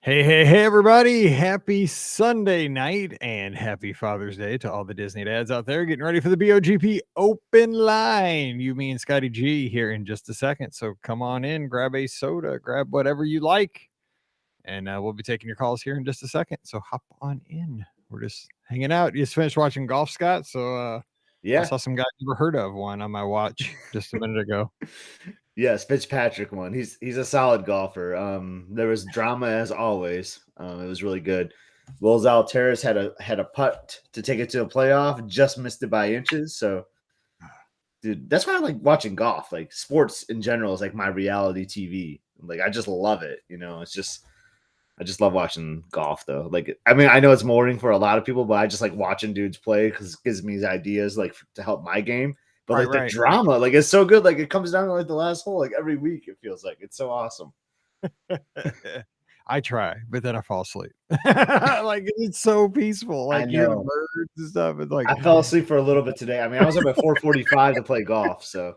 Hey, everybody. Happy Sunday night and happy Father's Day to all the Disney dads out there getting ready for the BOGP open line. You, me, and Scotty G here in just a second. So come on in, grab a soda, grab whatever you like, and we'll be taking your calls here in just a second. So hop on in. We're just hanging out. You just finished watching golf, Scott. So I Yeah. saw some guy I never heard of one on my watch just a minute ago. Yes, Fitzpatrick won. He's a solid golfer. There was drama as always. It was really good. Will Zalatoris had a putt to take it to a playoff, just missed it by inches. So, dude, that's why I like watching golf. Like sports in general is like my reality TV. Like I just love it. It's just I just love watching golf though. Like I mean, I know it's boring for a lot of people, but I just like watching dudes play because it gives me ideas like to help my game. But like the Right. drama, like it's so good. Like it comes down to like the last hole, like every week. It feels like it's so awesome. I try, but then I fall asleep. Like it's so peaceful. I Like you hear the know. birds and stuff. It's like, I fell asleep for a little bit today. I mean, I was up at 4:45 to play golf. So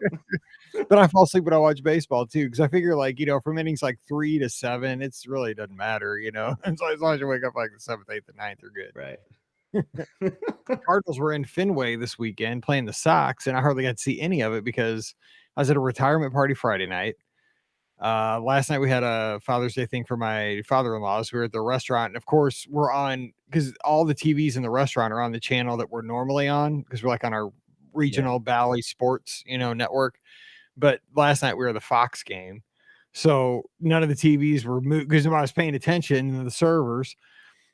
but I fall asleep when I watch baseball too, because I figure like from innings like 3 to 7, it's really doesn't matter. And so as long as you wake up like the 7th, 8th, and 9th, you're good. right. Cardinals were in Fenway this weekend playing the Sox, and I hardly got to see any of it because I was at a retirement party Friday night. Last night we had a Father's Day thing for my father-in-law's. We were at the restaurant, and of course we're on because all the TVs in the restaurant are on the channel that we're normally on because we're like on our regional Valley Sports, network. But last night we were the Fox game, so none of the TVs were moved because I was paying attention to the servers.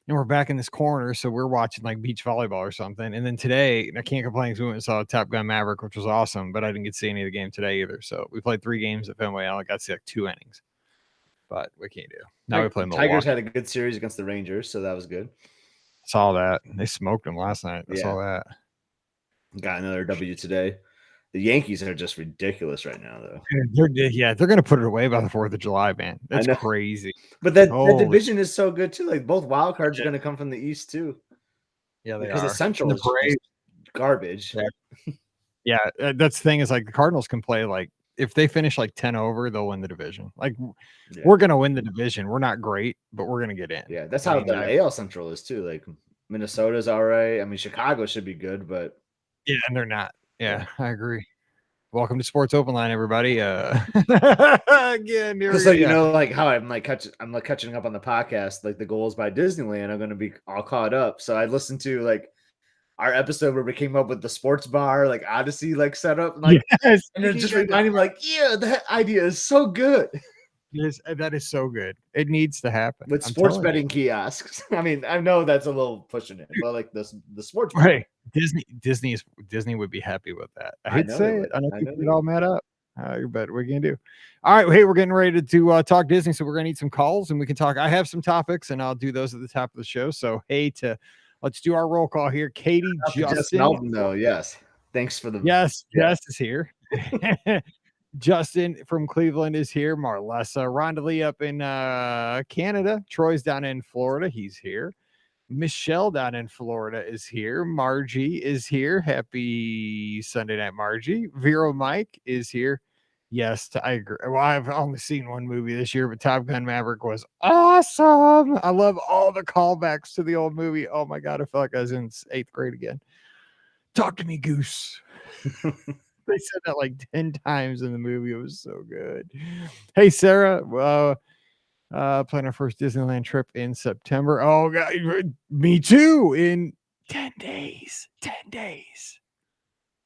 And we're back in this corner, so we're watching like beach volleyball or something. And then today, and I can't complain because we went and saw Top Gun Maverick, which was awesome, but I didn't get to see any of the game today either. So we played 3 games at Fenway. I only got to see like 2 innings, but we can't do. Now we play Milwaukee. Tigers had a good series against the Rangers, so that was good. Saw that. They smoked them last night. I saw that. Got another W today. The Yankees are just ridiculous right now, though. They're going to put it away by the 4th of July, man. That's crazy. But that division is so good, too. Like, both wild cards are going to come from the East, too. Yeah, they because are. The Central is just garbage. Yeah, that's the thing is, like, the Cardinals can play, like, if they finish, like, 10 over, they'll win the division. Like, we're going to win the division. We're not great, but we're going to get in. Yeah, that's how the AL Central is, too. Like, Minnesota's all right. I mean, Chicago should be good, but... Yeah, and they're not. Yeah, I agree. Welcome to Sports Open Line, everybody. Again, just so you know, like how I'm catching up on the podcast. Like the goals by Disneyland are going to be all caught up. So I listened to like our episode where we came up with the sports bar, like Odyssey, like setup, like, and it just reminded me, like, yeah, that idea is so good. That is so good. It needs to happen with sports betting kiosks. I mean, I know that's a little pushing it, but like the sports right. Disney would be happy with that. I hate to say it. I know people get all mad up. But we're gonna do. All right. Hey, we're getting ready to talk Disney, so we're gonna need some calls and we can talk. I have some topics and I'll do those at the top of the show. So let's do our roll call here. Katie, Justin. Melvin, though, yes. Thanks for the Jess is here. Justin from Cleveland is here. Marlessa Rondalee up in Canada. Troy's down in Florida. He's here. Michelle down in Florida is here. Margie is here. Happy Sunday night, Margie. Vero Mike is here. Yes, I agree. Well, I've only seen one movie this year, but Top Gun Maverick was awesome. I love all the callbacks to the old movie. Oh my God, I felt like I was in 8th grade again. Talk to me, Goose. They said that like 10 times in the movie. It was so good. Hey, Sarah. Planning our first Disneyland trip in September. Oh, God, me too. In 10 days. 10 days.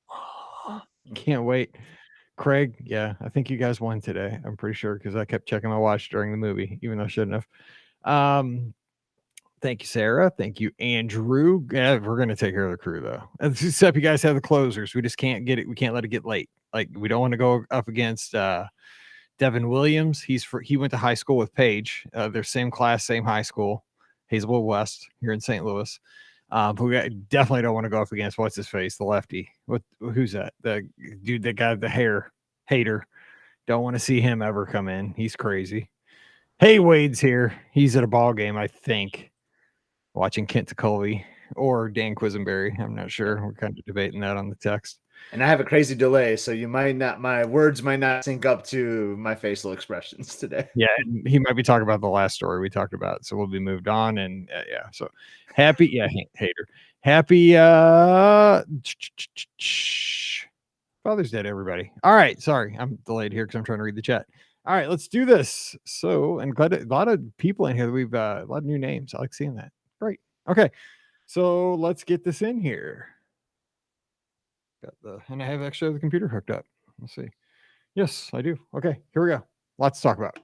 Oh, can't wait. Craig, yeah, I think you guys won today. I'm pretty sure because I kept checking my watch during the movie, even though I shouldn't have. Thank you, Sarah. Thank you, Andrew. Yeah, we're going to take care of the crew, though. Except you guys have the closers. We just can't get it. We can't let it get late. Like, we don't want to go up against Devin Williams. He went to high school with Paige. They're same class, same high school, Hazelwood West here in St. Louis. But we definitely don't want to go up against what's his face, the lefty. Who's that? The dude that got the hair hater. Don't want to see him ever come in. He's crazy. Hey, Wade's here. He's at a ball game, I think, watching Kent Tekulve or Dan Quisenberry. I'm not sure. We're kind of debating that on the text. And I have a crazy delay, so my words might not sync up to my facial expressions today. Yeah, and he might be talking about the last story we talked about, so we'll be moved on. And yeah, so happy, yeah, hater, happy Father's Day to everybody. All right, sorry, I'm delayed here because I'm trying to read the chat. All right, let's do this. So, and glad a lot of people in here. We've a lot of new names. I like seeing that. Great. Okay, so let's get this in here. And I have actually the computer hooked up. Let's see. Yes, I do. Okay, here we go. Lots to talk about.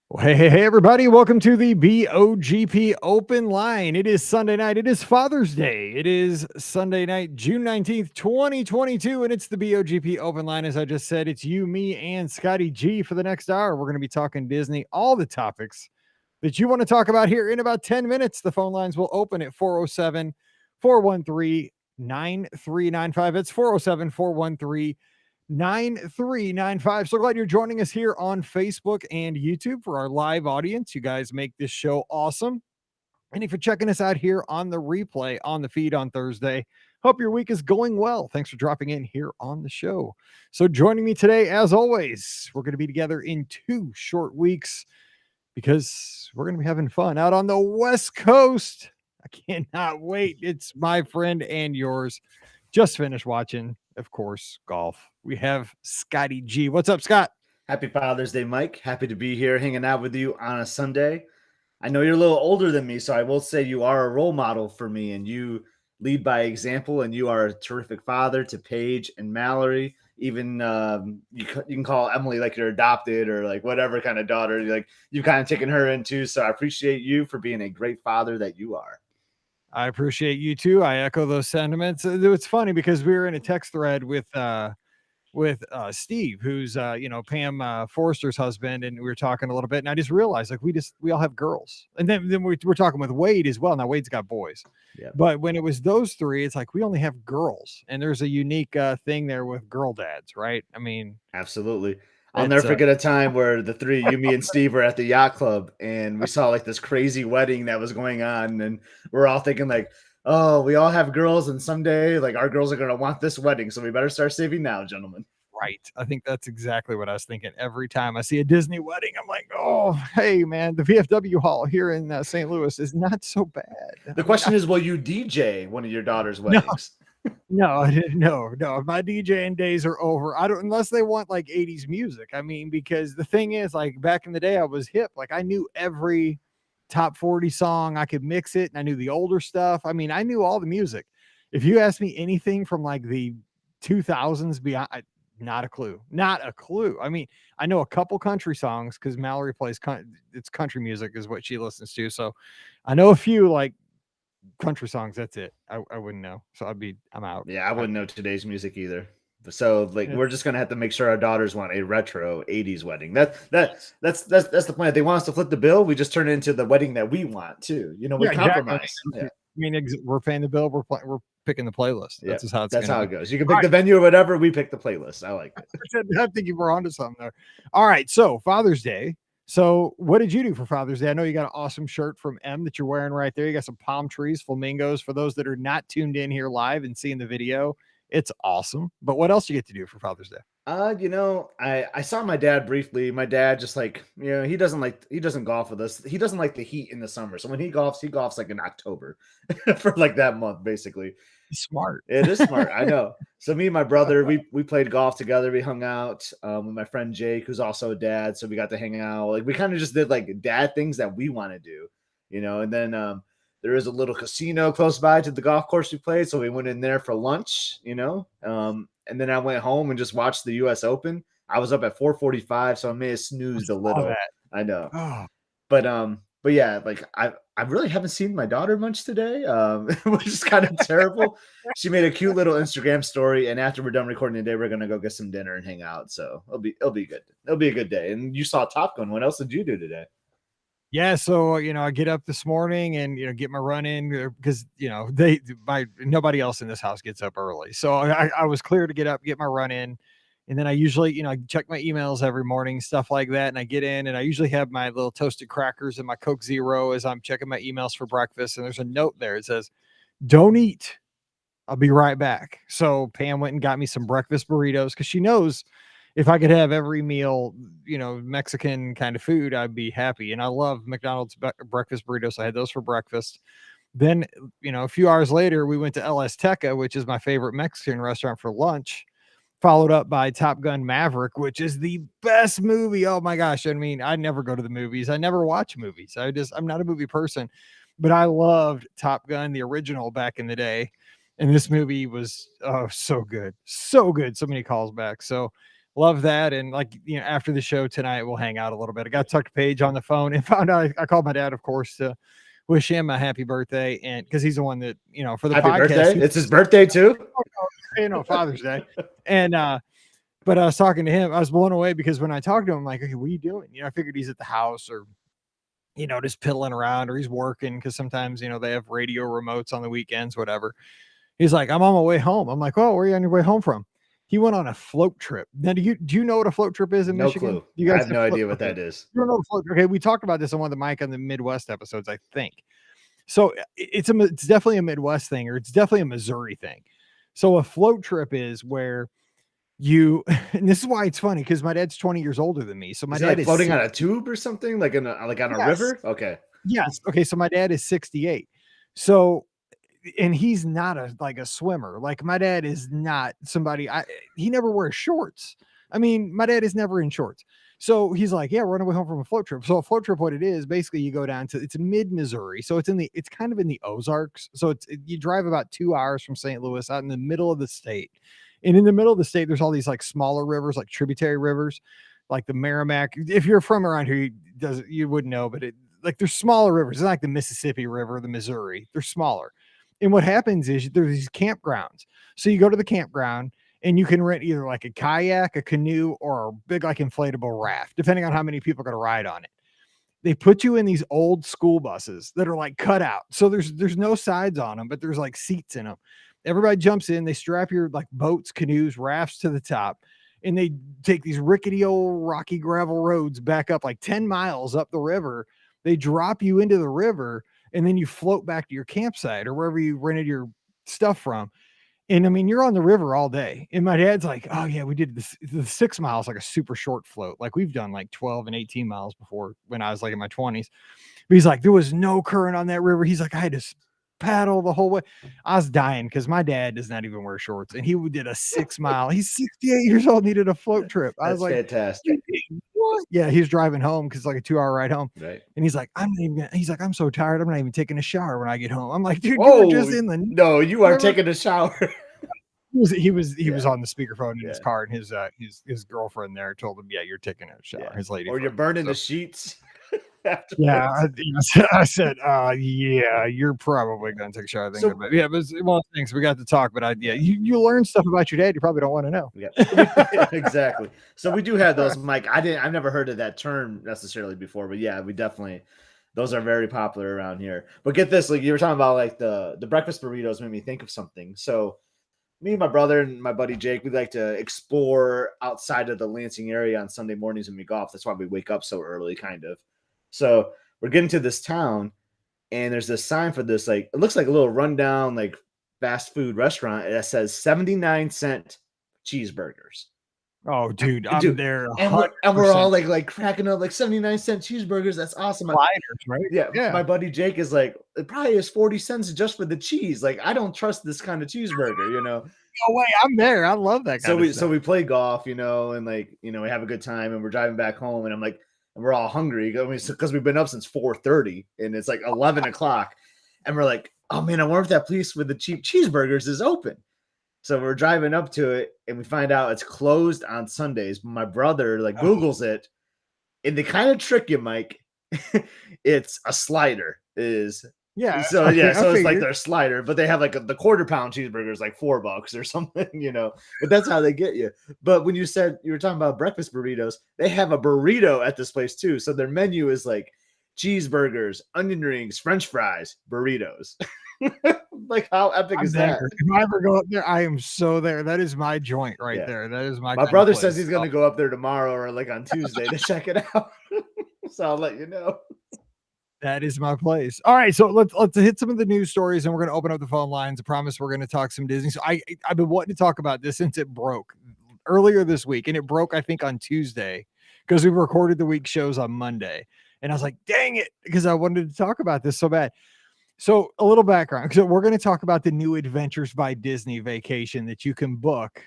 Well, hey, everybody. Welcome to the BOGP Open Line. It is Sunday night. It is Father's Day. It is Sunday night, June 19th, 2022, and it's the BOGP Open Line. As I just said, it's you, me, and Scotty G for the next hour. We're going to be talking Disney, all the topics that you want to talk about here in about 10 minutes. The phone lines will open at 407 413 9395. It's 407 413 9395. So glad you're joining us here on Facebook and YouTube for our live audience. You guys make this show awesome. And if you're checking us out here on the replay on the feed on Thursday, hope your week is going well. Thanks for dropping in here on the show. So joining me today, as always, we're going to be together in 2 short weeks because we're going to be having fun out on the West Coast. I cannot wait. It's my friend and yours. Just finished watching, of course, golf. We have Scotty G. What's up, Scott? Happy Father's Day, Mike. Happy to be here hanging out with you on a Sunday. I know you're a little older than me, so I will say you are a role model for me, and you lead by example, and you are a terrific father to Paige and Mallory. Even you can call Emily like your adopted or like whatever kind of daughter. Like you've kind of taken her into. So I appreciate you for being a great father that you are. I appreciate you too. I echo those sentiments. It's funny because we were in a text thread with Steve, who's Pam Forrester's husband, and we were talking a little bit, and I just realized like we all have girls, and then we're talking with Wade as well. Now Wade's got boys, yeah. But when it was those three, it's like we only have girls, and there's a unique thing there with girl dads, right? I mean, absolutely. I'll never forget a time where the three, you, me, and Steve were at the yacht club, and we saw like this crazy wedding that was going on, and we're all thinking like, oh, we all have girls, and someday like our girls are going to want this wedding, so we better start saving now, gentlemen. Right. I think that's exactly what I was thinking. Every time I see a Disney wedding, I'm like, oh, hey, man, the VFW hall here in St. Louis is not so bad. The question is, will you DJ one of your daughter's weddings? No. My DJing days are over. I don't, unless they want like 80s music. I mean, because the thing is, like back in the day, I was hip. Like I knew every top 40 song. I could mix it, and I knew the older stuff. I mean, I knew all the music. If you ask me anything from like the 2000s beyond, not a clue. I mean, I know a couple country songs because Mallory plays it's country music is what she listens to. So I know a few like country songs. That's it. I wouldn't know. So I'm out. Yeah, I wouldn't know today's music either. So like we're just gonna have to make sure our daughters want a retro 80s wedding. That's the plan. If they want us to flip the bill, we just turn it into the wedding that we want too. You know, we compromise. Exactly. Yeah. I mean, we're paying the bill. We're picking the playlist. That's just how that's how it goes. You can pick the venue or whatever. We pick the playlist. I like it. I think you were onto something there. All right. So Father's Day. So what did you do for Father's Day? I know you got an awesome shirt from M that you're wearing right there. You got some palm trees, flamingos. For those that are not tuned in here live and seeing the video, it's awesome. But what else you get to do for Father's Day? I saw my dad briefly. My dad just like, he doesn't golf with us. He doesn't like the heat in the summer. So when he golfs like in October for like that month, basically. Smart. It is smart. I know. So me and my brother, we played golf together. We hung out with my friend Jake, who's also a dad. So we got to hang out. Like we kind of just did like dad things that we want to do, and then there is a little casino close by to the golf course we played. So we went in there for lunch, and then I went home and just watched the US Open. I was up at 4:45, so I may have snoozed a little. I know. Oh. But yeah, like I really haven't seen my daughter much today, which is kind of terrible. She made a cute little Instagram story, and after we're done recording today, we're gonna go get some dinner and hang out. So it'll be good. It'll be a good day. And you saw Top Gun. What else did you do today? Yeah, so I get up this morning and get my run in because nobody else in this house gets up early, so I was clear to get up, get my run in, and then I usually I check my emails every morning, stuff like that, and I get in and I usually have my little toasted crackers and my Coke Zero as I'm checking my emails for breakfast, and there's a note there. It says, "Don't eat I'll be right back. So Pam went and got me some breakfast burritos because she knows if I could have every meal, Mexican kind of food, I'd be happy. And I love McDonald's breakfast burritos. I had those for breakfast. Then, a few hours later, we went to El Azteca, which is my favorite Mexican restaurant, for lunch, followed up by Top Gun Maverick, which is the best movie. Oh my gosh. I mean, I never go to the movies. I never watch movies. I'm not a movie person, but I loved Top Gun, the original, back in the day. And this movie was so good. So good. So many calls back. So love that. And after the show tonight, we'll hang out a little bit. I got Tuck Page on the phone and found out I called my dad, of course, to wish him a happy birthday. And because he's the one that, for the happy podcast. Birthday. It's his birthday too. Father's Day. And, but I was talking to him. I was blown away because when I talked to him, I'm like, okay, what are you doing? I figured he's at the house or, just piddling around, or he's working because sometimes, they have radio remotes on the weekends, whatever. He's like, I'm on my way home. I'm like, oh, where are you on your way home from? He went on a float trip. Now, do you know what a float trip is in Michigan? Clue. You guys I have no idea what that is. You don't know float. Okay, we talked about this on one of the Mike on the Midwest episodes, I think. So it's definitely a Midwest thing, or it's definitely a Missouri thing. So a float trip is where and this is why it's funny because my dad's 20 years older than me. So my dad is floating on a tube or something, like on a river. Okay. Yes. Okay. So my dad is 68. So, and he's not a swimmer. Like my dad is not somebody. He never wears shorts. I mean, my dad is never in shorts. So he's like, yeah, we're on our way home from a float trip. So a float trip, what it is, basically you go down to, it's mid Missouri. So it's kind of in the Ozarks. So you drive about 2 hours from St. Louis out in the middle of the state. And in the middle of the state, there's all these smaller rivers, like tributary rivers, like the Merrimack. If you're from around here, you wouldn't know, but there's smaller rivers. It's not like the Mississippi River, the Missouri. They're smaller. And what happens is there's these campgrounds. So you go to the campground and you can rent either a kayak, a canoe, or a big inflatable raft, depending on how many people are going to ride on it. They put you in these old school buses that are cut out. So there's no sides on them, but there's seats in them. Everybody jumps in, they strap your boats, canoes, rafts to the top, and they take these rickety old rocky gravel roads back up 10 miles up the river. They drop you into the river, and then you float back to your campsite or wherever you rented your stuff from. And I mean, you're on the river all day. And my dad's like, oh yeah, we did the 6 miles, a super short float. We've done 12 and 18 miles before when I was in my 20s. But he's like, there was no current on that river. He's like, I had to paddle the whole way. I was dying because my dad does not even wear shorts, and he did a 6 mile. He's 68 years old, needed a float trip. I was like, fantastic. What? Yeah, he was driving home because it's a 2 hour ride home. Right. And he's like, I'm so tired. I'm not even taking a shower when I get home. I'm like, dude, you were just in the no, you are taking a shower. He was on the speakerphone in his car, and his girlfriend there told him, yeah, you're taking a shower. His lady, or you're burning the sheets. Yeah, I said, yeah, you're probably gonna take a shower. But yeah, but one of the things we got to talk. But you learn stuff about your dad you probably don't want to know. Yeah, exactly. So we do have those, Mike. I've never heard of that term necessarily before, but yeah, we definitely, those are very popular around here. But get this, you were talking about the breakfast burritos made me think of something. So me and my brother and my buddy Jake, we like to explore outside of the Lansing area on Sunday mornings when we golf. That's why we wake up so early, kind of. So we're getting to this town, and there's this sign for this, it looks like a little rundown, fast food restaurant that says 79-cent cheeseburgers. Oh, dude, I'm there. And we're all cracking up, 79-cent cheeseburgers. That's awesome. Sliders, right? Yeah. My buddy Jake is it probably is 40 cents just for the cheese. I don't trust this kind of cheeseburger, No way, I'm there. I love that kind of stuff. So we play golf, and we have a good time, and we're driving back home, and I'm like, and we're all hungry because we've been up since 4:30 and it's 11 o'clock. And we're like, oh man, I wonder if that place with the cheap cheeseburgers is open. So we're driving up to it and we find out it's closed on Sundays. My brother Googles it, and they kind of trick you, Mike. It's a slider Yeah. So so it's their slider, but they have the quarter pound cheeseburgers $4 or something, but that's how they get you. But when you were talking about breakfast burritos, they have a burrito at this place too. So their menu is cheeseburgers, onion rings, French fries, burritos. How epic is that? If I ever go up there, I am so there. That is my joint right there. That is my brother says he's going to go up there tomorrow or on Tuesday to check it out. So I'll let you know. That is my place. All right, so let's hit some of the news stories, and we're going to open up the phone lines. I promise we're going to talk some Disney. So I've been wanting to talk about this since it broke earlier this week, and it broke I think on Tuesday because we recorded the week shows on Monday, and I was like, dang it, because I wanted to talk about this so bad. So a little background. So we're going to talk about the new Adventures by Disney vacation that you can book.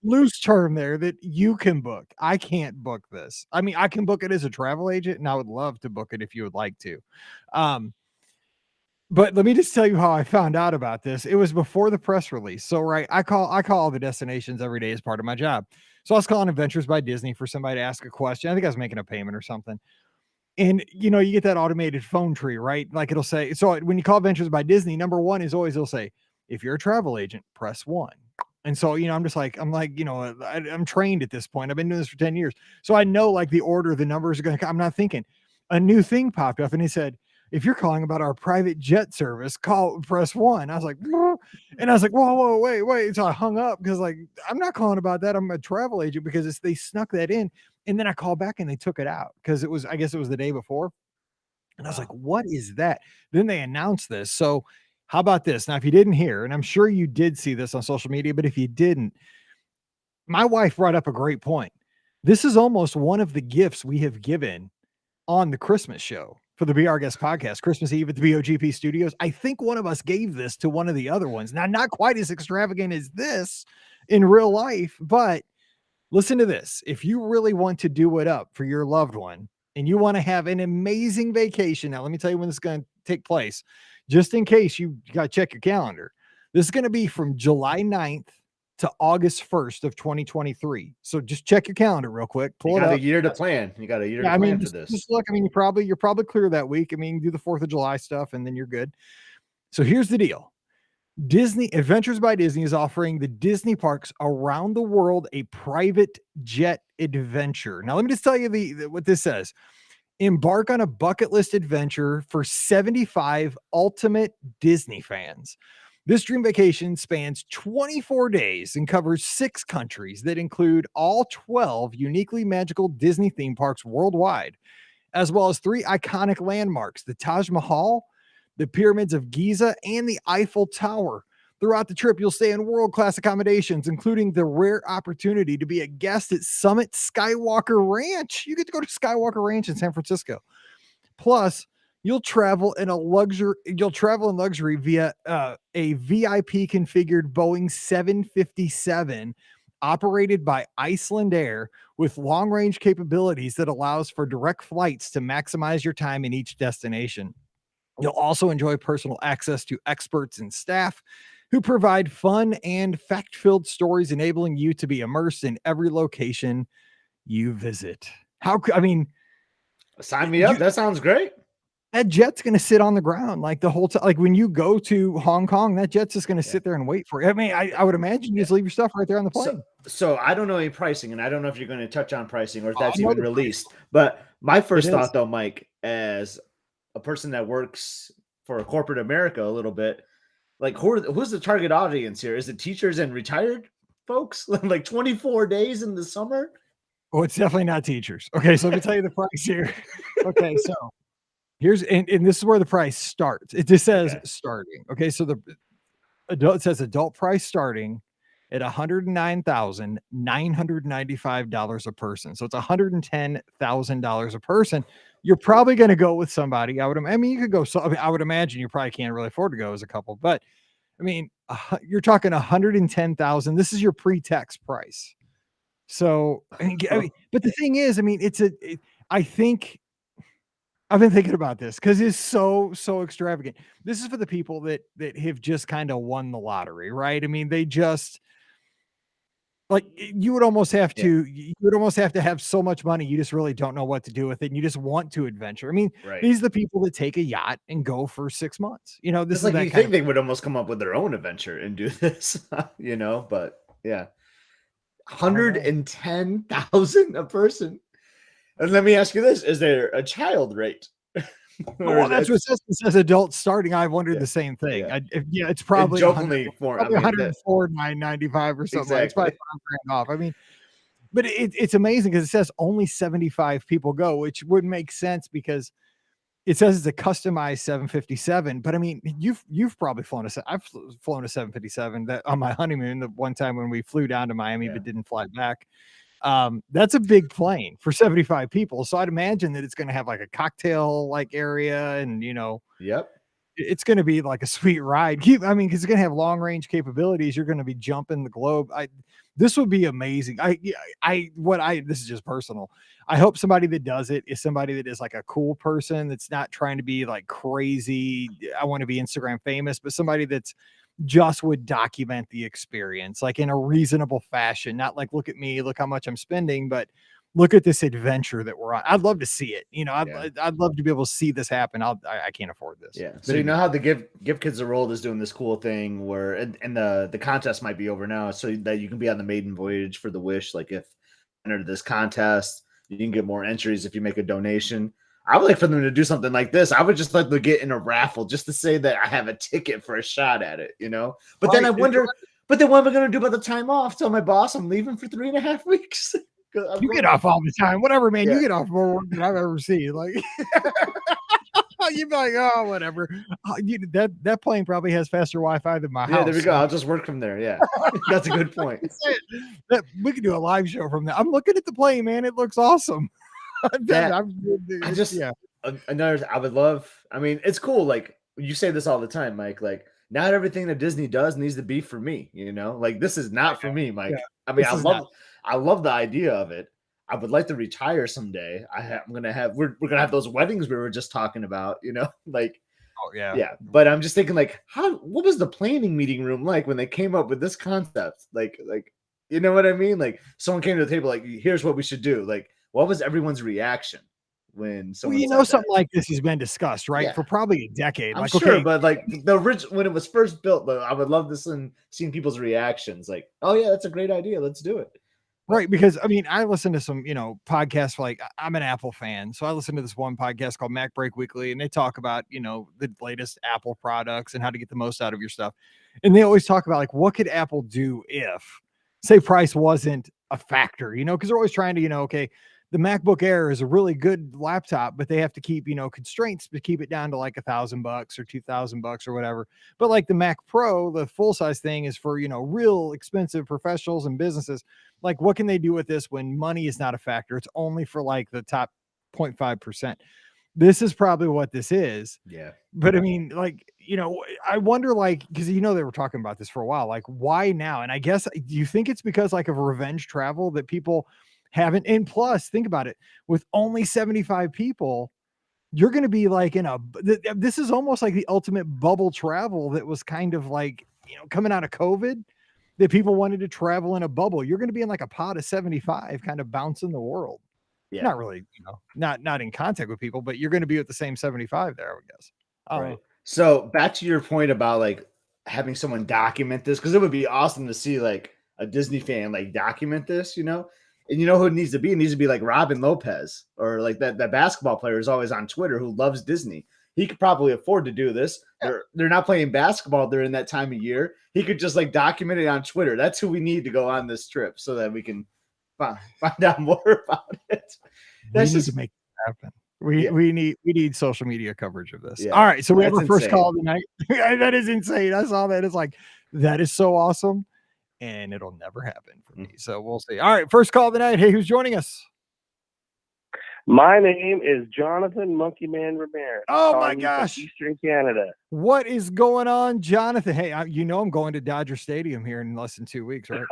Loose term there that you can book. I can't book this. I mean, I can book it as a travel agent, and I would love to book it if you would like to. But let me just tell you how I found out about this. It was before the press release. So, right, I call all the destinations every day as part of my job. So I was calling Adventures by Disney for somebody to ask a question. I think I was making a payment or something. And you get that automated phone tree, right? Like it'll say, so when you call Adventures by Disney, number one is always, it'll say, if you're a travel agent, press 1. And so, I'm trained at this point. I've been doing this for 10 years. So I know like the order, the numbers are going to come. I'm not thinking. A new thing popped up and it said, if you're calling about our private jet service, press 1. I was like, whoa. And I was like, whoa, wait. So I hung up because like, I'm not calling about that. I'm a travel agent because they snuck that in. And then I called back and they took it out because I guess it was the day before. And I was like, what is that? Then they announced this. So how about this? Now, if you didn't hear, and I'm sure you did see this on social media, but if you didn't, my wife brought up a great point. This is almost one of the gifts we have given on the Christmas show for the Be Our Guest podcast, Christmas Eve at the BOGP studios. I think one of us gave this to one of the other ones. Now, not quite as extravagant as this in real life, but listen to this. If you really want to do it up for your loved one and you want to have an amazing vacation, now let me tell you when this is going to take place. Just in case you got to check your calendar. This is going to be from July 9th to August 1st of 2023. So just check your calendar real quick. Pull it up. A year to plan. You got a year to plan for this. Just look, you're probably clear that week. Do the 4th of July stuff and then you're good. So here's the deal. Disney Adventures by Disney is offering the Disney parks around the world a private jet adventure. Now, let me just tell you what this says. Embark on a bucket list adventure for 75 ultimate Disney fans. This dream vacation spans 24 days and covers 6 countries that include all 12 uniquely magical Disney theme parks worldwide, as well as 3 iconic landmarks, the Taj Mahal, the Pyramids of Giza, and the Eiffel Tower. Throughout the trip, you'll stay in world-class accommodations, including the rare opportunity to be a guest at Summit Skywalker Ranch. You get to go to Skywalker Ranch in San Francisco. Plus, you'll travel in luxury via a VIP configured Boeing 757 operated by Iceland Air with long-range capabilities that allows for direct flights to maximize your time in each destination. You'll also enjoy personal access to experts and staff who provide fun and fact-filled stories, enabling you to be immersed in every location you visit. Sign me up. That sounds great. That jet's going to sit on the ground like the whole time. Like when you go to Hong Kong, that jet's just going to sit there and wait for you. I would imagine you just leave your stuff right there on the plane. So I don't know any pricing, and I don't know if you're going to touch on pricing or if that's even released. But my first thought, though, Mike, as a person that works for corporate America a little bit, like who's the target audience here? Is it teachers and retired folks? Like 24 days in the summer? Oh, it's definitely not teachers. Okay, so let me tell you the price here. Okay, so here's and this is where the price starts. It just says starting. Okay, so it says adult price starting at $109,995 a person. So it's $110,000 a person. You're probably going to go with somebody. you could go. I would imagine you probably can't really afford to go as a couple, but you're talking $110,000. This is your pre-tax price. So, but the thing is, I think I've been thinking about this because it's so extravagant. This is for the people that have just kind of won the lottery, right? They just. Like you would almost have to have so much money. You just really don't know what to do with it. And you just want to adventure. These are the people that take a yacht and go for 6 months. This is like you think they would almost come up with their own adventure and do this, but yeah, 110,000 a person. And let me ask you this: is there a child rate? Well, that's what it says adult starting. I wondered the same thing. It's probably jokingly for $104,995 or something. Exactly. It's probably $5,000 off. But it's amazing because it says only 75 people go, which would make sense because it says it's a customized 757. But I mean, you've probably flown I've flown a 757 that on my honeymoon, the one time when we flew down to Miami but didn't fly back. That's a big plane for 75 people. So I'd imagine that it's going to have like a cocktail like area and, Yep. it's going to be like a sweet ride. I mean, because it's going to have long range capabilities. You're going to be jumping the globe. This would be amazing. This is just personal. I hope somebody that does it is somebody that is like a cool person that's not trying to be like crazy. I want to be Instagram famous, but somebody that's just would document the experience like in a reasonable fashion. Not like, look at me, look how much I'm spending, but look at this adventure that we're on. I'd love to see it. I'd love to be able to see this happen. I can't afford this. Yeah. So you know how the Give Kids a Roll is doing this cool thing where, and the contest might be over now, so that you can be on the maiden voyage for the Wish. Like if you enter this contest, you can get more entries if you make a donation. I would like for them to do something like this. I would just like to get in a raffle just to say that I have a ticket for a shot at it, But then I wonder, what am I going to do about the time off? Tell my boss I'm leaving for 3.5 weeks. You get off all the time. Whatever, man. Yeah. You get off more work than I've ever seen. Like you'd be like, oh, whatever. That plane probably has faster Wi-Fi than my house. Yeah, there we go. I'll just work from there. Yeah, that's a good point. We could do a live show from there. I'm looking at the plane, man. It looks awesome. I would love. I mean, it's cool. Like you say this all the time, Mike. Like not everything that Disney does needs to be for me. Like this is not for me, Mike. Yeah. I mean, I love the idea of it. I would like to retire someday. We're gonna have those weddings we were just talking about. Like. Oh yeah. Yeah. But I'm just thinking, like, what was the planning meeting room like when they came up with this concept? Like, you know what I mean? Like someone came to the table, like, here's what we should do. Like, what was everyone's reaction when someone something like this has been discussed, right? Yeah. For probably a decade. I'm sure, but like the original when it was first built, but I would love to seeing people's reactions. Like, oh yeah, that's a great idea. Let's do it. Right, because I mean, I listen to some, podcasts. Like I'm an Apple fan, so I listen to this one podcast called Mac Break Weekly, and they talk about, the latest Apple products and how to get the most out of your stuff. And they always talk about like, what could Apple do if, say, price wasn't a factor, because they're always trying to, okay, the MacBook Air is a really good laptop, but they have to keep, constraints to keep it down to like $1,000 or $2,000 or whatever. But like the Mac Pro, the full size thing is for, real expensive professionals and businesses. Like, what can they do with this when money is not a factor? It's only for like the top 0.5%. This is probably what this is. Yeah. But I mean, like, I wonder, like, because, they were talking about this for a while, like, why now? And I guess, do you think it's because like of revenge travel that people haven't? And plus, think about it, with only 75 people, you're going to be like this is almost like the ultimate bubble travel that was kind of like, coming out of COVID, that people wanted to travel in a bubble. You're going to be in like a pod of 75 kind of bouncing the world. Yeah. Not really, not in contact with people, but you're going to be with the same 75 there, I would guess. Right. So back to your point about like having someone document this, because it would be awesome to see like a Disney fan like document this, And you know who it needs to be? It needs to be like Robin Lopez, or like that basketball player is always on Twitter who loves Disney. He could probably afford to do this. Yeah. They're not playing basketball during that time of year. He could just like document it on Twitter. That's who we need to go on this trip so that we can find out more about it. That's just to make it happen. We need social media coverage of this. Yeah. All right, so we have our first call tonight. That is insane. I saw that. It's like, that is so awesome, and it'll never happen for me. So we'll see. All right, first call of the night. Hey, who's joining us? My name is Jonathan Monkey Man Ramirez. Oh my gosh, Eastern Canada. What is going on, Jonathan? Hey, I'm going to Dodger Stadium here in less than 2 weeks, right?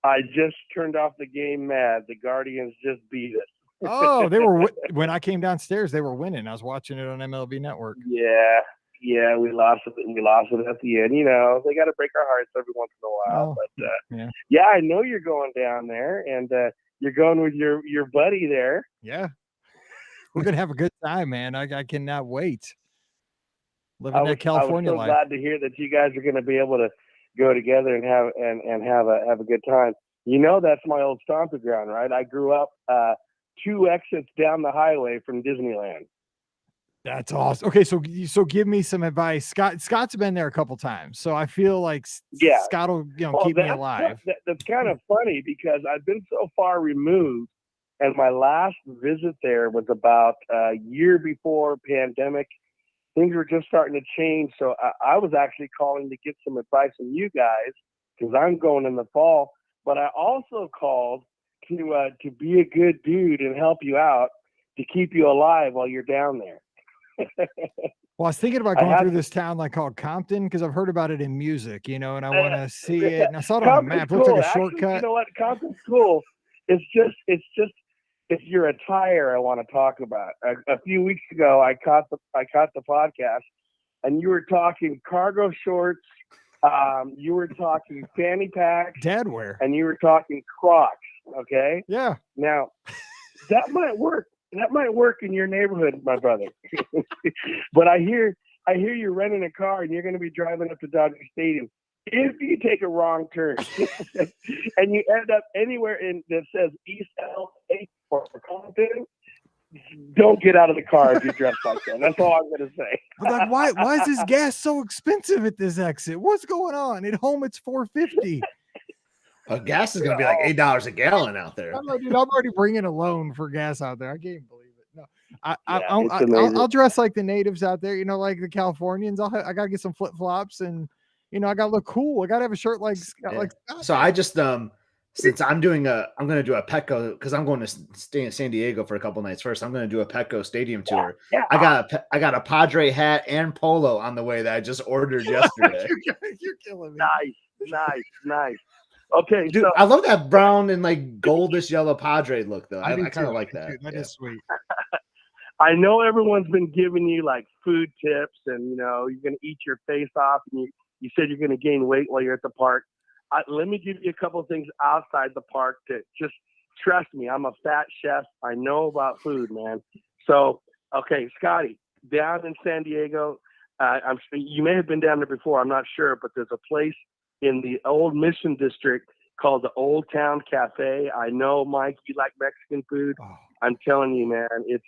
I just turned off the game mad. The Guardians just beat us. Oh, they were when I came downstairs, they were winning. I was watching it on MLB Network. Yeah, we lost it. We lost it at the end. They got to break our hearts every once in a while. But yeah, I know you're going down there, and you're going with your buddy there. Yeah, we're gonna have a good time, man. I cannot wait. Living that California life. I was so glad to hear that you guys are going to be able to go together and have a good time. That's my old stomping ground, right? I grew up 2 exits down the highway from Disneyland. That's awesome. Okay, so give me some advice. Scott's been there a couple times, so I feel like Scott will keep me alive. That's kind of funny because I've been so far removed, and my last visit there was about a year before pandemic. Things were just starting to change, so I was actually calling to get some advice from you guys because I'm going in the fall. But I also called to be a good dude and help you out to keep you alive while you're down there. Well, I was thinking about going through this town called Compton because I've heard about it in music, and I want to see it. And I saw it on a map. It looks like a shortcut. Actually, you know what? Compton's cool. It's your attire I want to talk about. A few weeks ago, I caught the podcast, and you were talking cargo shorts. You were talking fanny packs, dad wear, and you were talking Crocs. Okay. Yeah. Now, that might work. That might work in your neighborhood, my brother. But I hear you're renting a car and you're going to be driving up to Dodger Stadium. If you take a wrong turn and you end up anywhere that says East LA or Compton, don't get out of the car if you're dressed like that. That's all I'm going to say. Like, why is this gas so expensive at this exit? What's going on? At home, it's $4.50. Gas is going to be like $8 a gallon out there. I'm already bringing a loan for gas out there. I can't believe it. No, I'll dress like the natives out there. Like the Californians. I gotta get some flip flops, and I gotta look cool. I gotta have a shirt like Scott. So I just since I'm going to do a Petco because I'm going to stay in San Diego for a couple nights first. I'm going to do a Petco Stadium tour. Yeah. I got a Padre hat and polo on the way that I just ordered yesterday. You're killing me. Nice. Okay, dude, so I love that brown and like goldish yellow Padre look though. I kind of like that. That is sweet. I know everyone's been giving you like food tips, and you're going to eat your face off, and you said you're going to gain weight while you're at the park. Let me give you a couple of things outside the park to just trust me. I'm a fat chef. I know about food, man. So, okay, Scotty, down in San Diego, I'm sure you may have been down there before. I'm not sure, but there's a place in the old Mission District called the Old Town Cafe. I know, Mike, you like Mexican food. Oh. I'm telling you, man, it's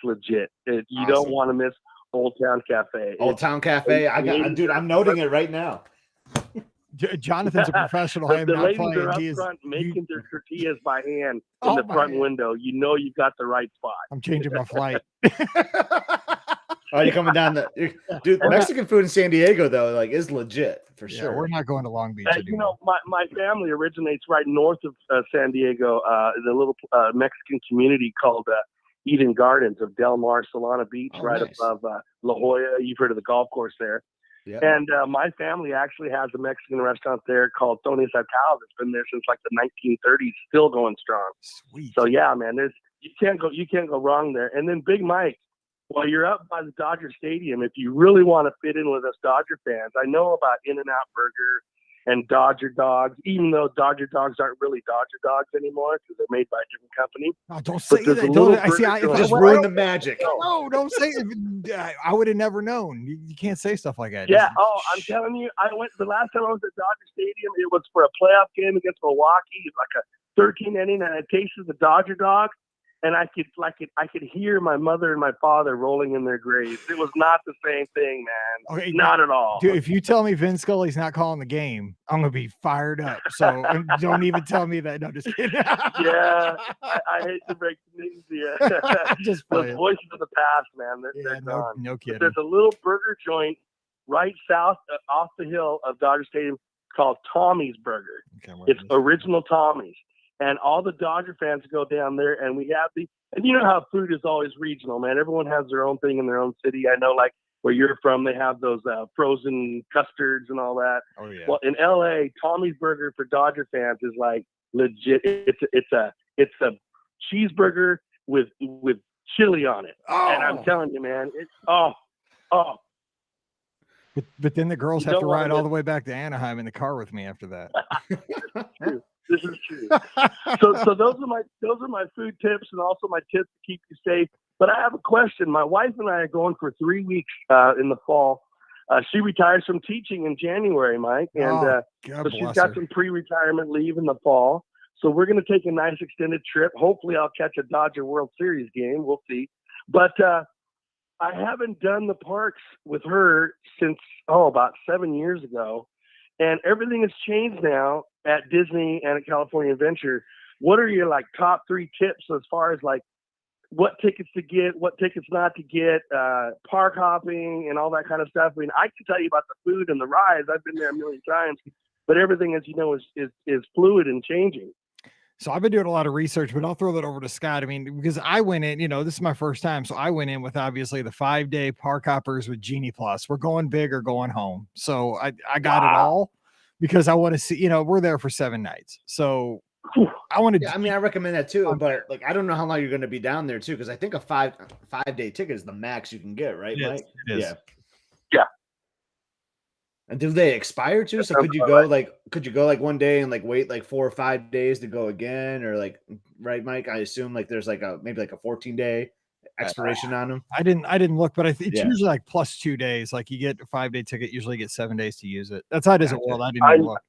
legit. You awesome. Don't want to miss Old Town Cafe. Old Town Cafe. Dude, I'm noting it right now. Jonathan's a professional. The ladies are up front making their tortillas by hand in the front window. You've got the right spot. I'm changing my flight. Oh, you're coming down dude, Mexican food in San Diego though, is legit for sure. We're not going to Long Beach anymore. My family originates right north of San Diego, the little Mexican community called Eden Gardens of Del Mar, Solana Beach, nice. Above La Jolla. You've heard of the golf course there. Yeah. And my family actually has a Mexican restaurant there called Tony's Hotel that's been there since the 1930s, still going strong. Sweet. So yeah, man, you can't go wrong there. And then Big Mike, while you're up by the Dodger Stadium, if you really want to fit in with us Dodger fans, I know about In-N-Out Burger and Dodger Dogs, even though Dodger Dogs aren't really Dodger Dogs anymore because they're made by a different company. Oh, don't say that. Just ruin the magic. No, don't say it. I would have never known. You can't say stuff like that. Yeah. I'm telling you, the last time I was at Dodger Stadium, it was for a playoff game against Milwaukee, like a 13 inning, and I tasted the Dodger Dog. And I could hear my mother and my father rolling in their graves. It was not the same thing, man. Okay, not at all. Dude, if you tell me Vin Scully's not calling the game, I'm gonna be fired up. So don't even tell me that. No, just kidding. Yeah, I hate to break the news to you. Just those voices of the past, man. They're gone. No kidding. But there's a little burger joint right south off the hill of Dodger Stadium called Tommy's Burger. Okay, it's original Tommy's. And all the Dodger fans go down there, and we have and you know how food is always regional, man. Everyone has their own thing in their own city. I know, where you're from, they have those frozen custards and all that. Oh yeah. Well, in LA, Tommy's Burger for Dodger fans is legit. It's a cheeseburger with chili on it, and I'm telling you, man, But then the girls have to ride all the way back to Anaheim in the car with me after that. This is true. So those are my food tips and also my tips to keep you safe. But I have a question. My wife and I are going for 3 weeks in the fall. She retires from teaching in January, Mike, and so she's got some pre-retirement leave in the fall. So we're going to take a nice extended trip. Hopefully, I'll catch a Dodger World Series game. We'll see. But I haven't done the parks with her since about 7 years ago, and everything has changed now at Disney and at California Adventure. What are your like top 3 tips as far as like what tickets to get, what tickets not to get, park hopping, and all that kind of stuff? I mean, I can tell you about the food and the rides. I've been there a million times, but everything, as you know, is fluid and changing. So I've been doing a lot of research, but I'll throw that over to Scott. I mean, because I went in, this is my first time. So I went in with obviously the 5-day park hoppers with Genie Plus. We're going big or going home. So I got it all because I want to see, we're there for 7 nights. So I want to. Yeah, I mean, I recommend that too, but like, I don't know how long you're going to be down there too, because I think a 5-day ticket is the max you can get, right, Mike? It is. Yeah. Yeah. And do they expire too? So could you go like one day and like wait like 4 or 5 days to go again, or like, right, Mike? I assume like there's like maybe like a 14-day expiration on them. I didn't look, but it's Yeah. usually like plus 2 days. Like you get a 5-day ticket, usually get 7 days to use it. That's how it is at World. I didn't even look.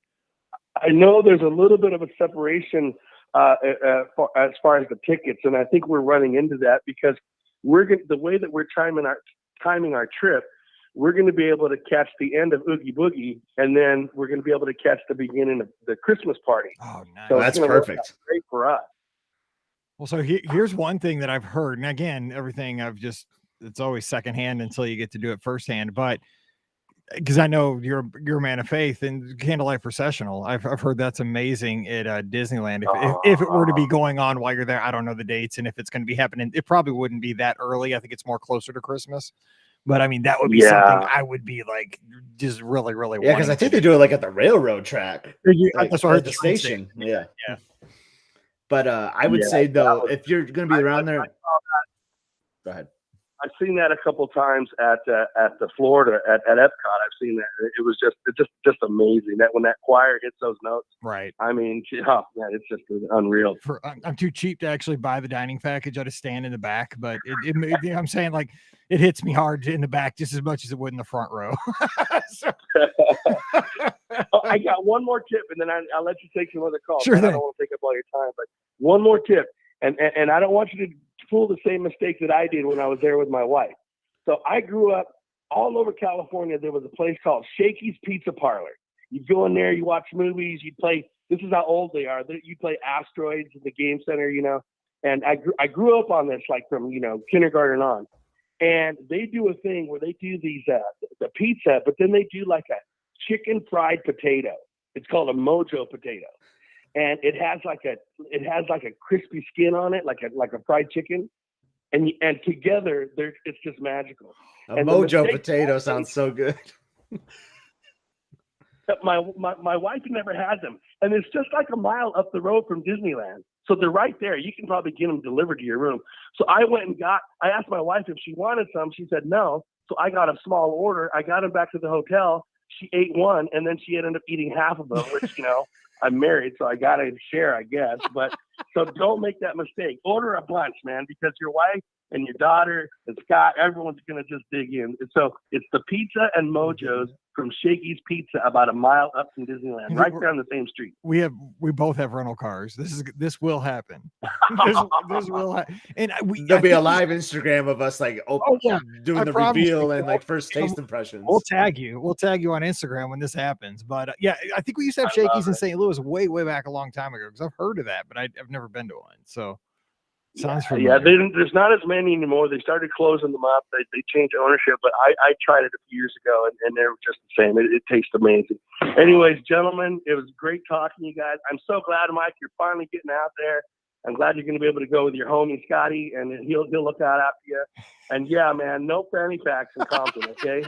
I know there's a little bit of a separation as far as the tickets, and I think we're running into that because the way that we're timing our trip, we're going to be able to catch the end of Oogie Boogie, and then we're going to be able to catch the beginning of the Christmas party. Oh, nice. So that's perfect. Great for us. Well, so here's one thing that I've heard, and again, everything it's always secondhand until you get to do it firsthand. But because I know you're a man of faith, and Candlelight Processional, I've heard that's amazing at Disneyland. If it were to be going on while you're there, I don't know the dates, and if it's going to be happening, it probably wouldn't be that early. I think it's more closer to Christmas. But I mean, that would be something I would be like, just really, really. Yeah, because I think they do it like at the railroad track. Like, that's what at the station. Yeah. But I would say though, if you're going to be around there, go ahead. I've seen that a couple times at the Florida at Epcot. I've seen that. It was just amazing that when that choir hits those notes. Right. I mean, oh man, it's just unreal. I'm too cheap to actually buy the dining package. I just stand in the back, but I'm saying like it hits me hard in the back just as much as it would in the front row. I got one more tip, and then I'll let you take some other calls. Sure. I don't want to take up all your time, but one more tip, and I don't want you to pull the same mistake that I did when I was there with my wife. So I grew up all over California. There was a place called Shakey's Pizza Parlor. You go in there, you watch movies, you play. This is how old they are. You play Asteroids at the game center, And I grew up on this, like from kindergarten on. And they do a thing where they do these the pizza, but then they do like a chicken fried potato. It's called a mojo potato. And it has like a crispy skin on it, like a fried chicken, and together it's just magical. A mojo potato sounds so good. My wife never had them, and it's just like a mile up the road from Disneyland. So they're right there. You can probably get them delivered to your room. So I went and I asked my wife if she wanted some. She said no. So I got a small order. I got them back to the hotel. She ate one, and then she ended up eating half of them, which I'm married, so I got to share, I guess. But so don't make that mistake. Order a bunch, man, because your wife and your daughter and Scott, everyone's going to just dig in. And so it's the pizza and mojos from Shakey's Pizza, about a mile up from Disneyland, right there on the same street. We both have rental cars. This will happen. this will happen. And there'll be a live Instagram of us like doing the reveal and like first taste impressions. We'll tag you on Instagram when this happens. But I think we used to have Shakey's in St. Louis way back a long time ago, because I've heard of that, but I've never been to one. So sounds familiar. Yeah, there's not as many anymore. They started closing them up. They changed ownership, but I tried it a few years ago, and they were just the same. It tastes amazing. Anyways, gentlemen, it was great talking to you guys. I'm so glad, Mike, you're finally getting out there. I'm glad you're going to be able to go with your homie Scotty, and he'll look out after you. And yeah, man, no fanny packs in Compton, okay?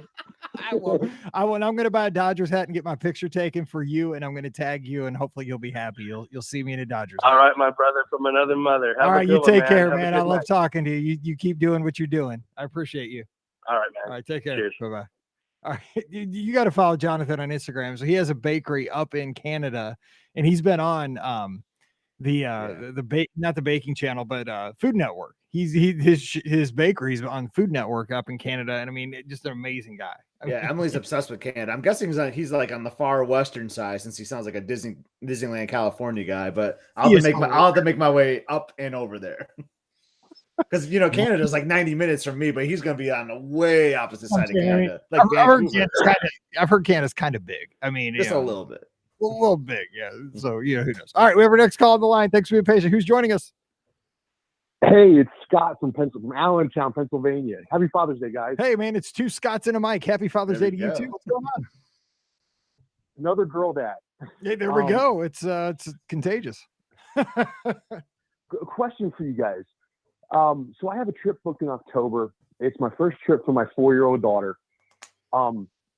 I will. I'm going to buy a Dodgers hat and get my picture taken for you, and I'm going to tag you, and hopefully you'll be happy. You'll see me in a Dodgers hat. All right, my brother from another mother. All right, you take care, man. I love talking to you. You keep doing what you're doing. I appreciate you. All right, man. All right, take care. Cheers. Bye-bye. All right, you got to follow Jonathan on Instagram. So he has a bakery up in Canada, and he's been on not the baking channel, but Food Network. His bakery's on Food Network up in Canada, and I mean, just an amazing guy. Yeah, Emily's obsessed with Canada. I'm guessing he's like on the far western side, since he sounds like a Disneyland California guy. But I'll have to make my way up and over there. Because Canada's like 90 minutes from me, but he's gonna be on the way opposite side of Okay, I mean, Canada, like Vancouver. I've heard Canada's kind of big. I mean, Just a little bit. A little big, yeah. So who knows? All right, we have our next call on the line. Thanks for being patient. Who's joining us? Hey, it's Scott from Allentown, Pennsylvania. Happy Father's Day, guys. Hey, man, it's two Scotts and a mic. Happy Father's Day to you too. What's going on? Another girl dad. Yeah, there we go. It's contagious. Question for you guys. So I have a trip booked in October. It's my first trip for my 4-year-old daughter.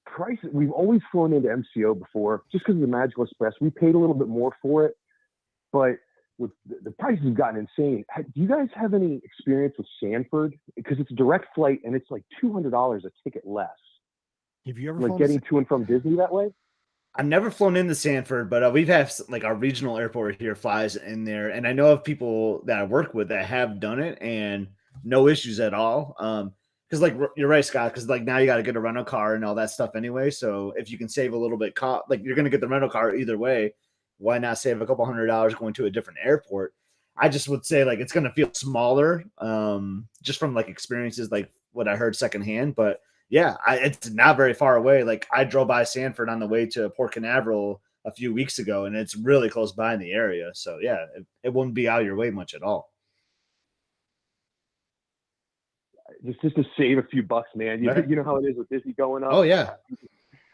Prices, we've always flown into MCO before, just because of the Magical Express. We paid a little bit more for it, but with the prices have gotten insane. Do you guys have any experience with Sanford? Because it's a direct flight and it's like $200 a ticket less. Have you ever like getting to and from Disney that way? I've never flown into Sanford, but we've had like our regional airport here flies in there, and I know of people that I work with that have done it and no issues at all. Because like you're right, Scott. Because like now you got to get a rental car and all that stuff anyway. So if you can save a little bit, like you're gonna get the rental car either way. Why not save a couple $100 going to a different airport? I just would say like it's gonna feel smaller, just from like experiences like what I heard secondhand. But yeah, it's not very far away. Like I drove by Sanford on the way to Port Canaveral a few weeks ago, and it's really close by in the area. So yeah, it wouldn't be out of your way much at all. Just to save a few bucks, man. You know how it is with Disney going up. Oh yeah.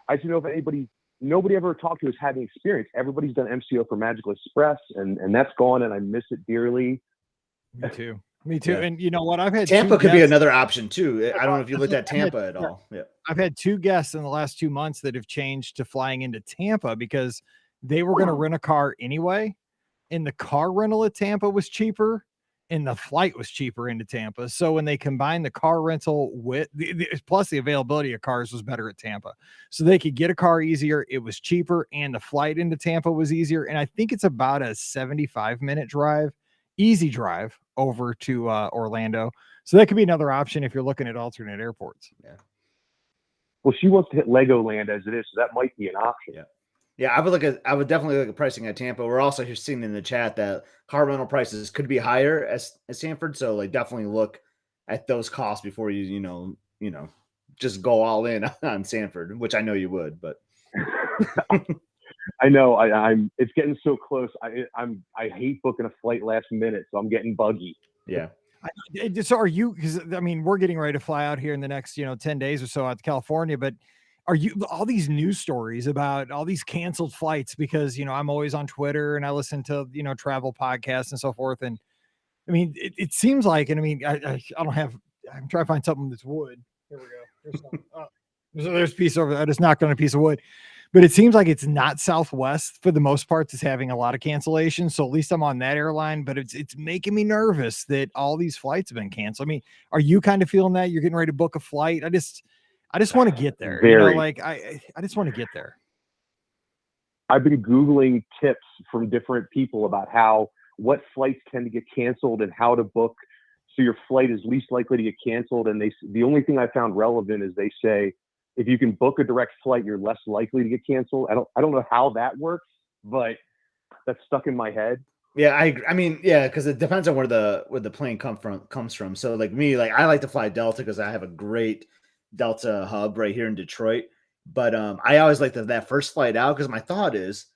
I just know if nobody ever talked to us had any experience. Everybody's done MCO for Magical Express, and that's gone, and I miss it dearly. Me too. Me too. Yeah. And you know what? I've had Tampa could be another option too. I don't know if you looked at Tampa at all. Yeah. I've had 2 guests in the last 2 months that have changed to flying into Tampa because they were going to rent a car anyway, and the car rental at Tampa was cheaper and the flight was cheaper into Tampa. So when they combined the car rental with plus the availability of cars was better at Tampa. So they could get a car easier. It was cheaper and the flight into Tampa was easier. And I think it's about a 75-minute drive, easy drive over to Orlando. So that could be another option if you're looking at alternate airports. Yeah. Well, she wants to hit Legoland as it is, so that might be an option. Yeah. Yeah, I would definitely look at pricing at Tampa. We're also here seeing in the chat that car rental prices could be higher at Sanford. So like definitely look at those costs before you just go all in on Sanford, which I know you would, but I know I'm it's getting so close. I hate booking a flight last minute, so I'm getting buggy. Yeah. So are you, because I mean, we're getting ready to fly out here in the next, 10 days or so out to California, but are you all these news stories about all these canceled flights? Because, I'm always on Twitter and I listen to, travel podcasts and so forth. And I mean, it seems like, and I mean, I don't have, I'm trying to find something that's wood. Here we go. There's some, there's a piece over there. I just knocked on a piece of wood, but it seems like it's not Southwest for the most part that's having a lot of cancellations. So at least I'm on that airline, but it's making me nervous that all these flights have been canceled. I mean, are you kind of feeling that you're getting ready to book a flight? I just want to get there. I just want to get there. I've been Googling tips from different people about what flights tend to get canceled and how to book so your flight is least likely to get canceled. And the only thing I found relevant is they say if you can book a direct flight, you're less likely to get canceled. I don't know how that works, but that's stuck in my head. Yeah, I mean, yeah, because it depends on where the plane comes from. So like me, like I like to fly Delta because I have a great Delta hub right here in Detroit. But I always like that first flight out because my thought is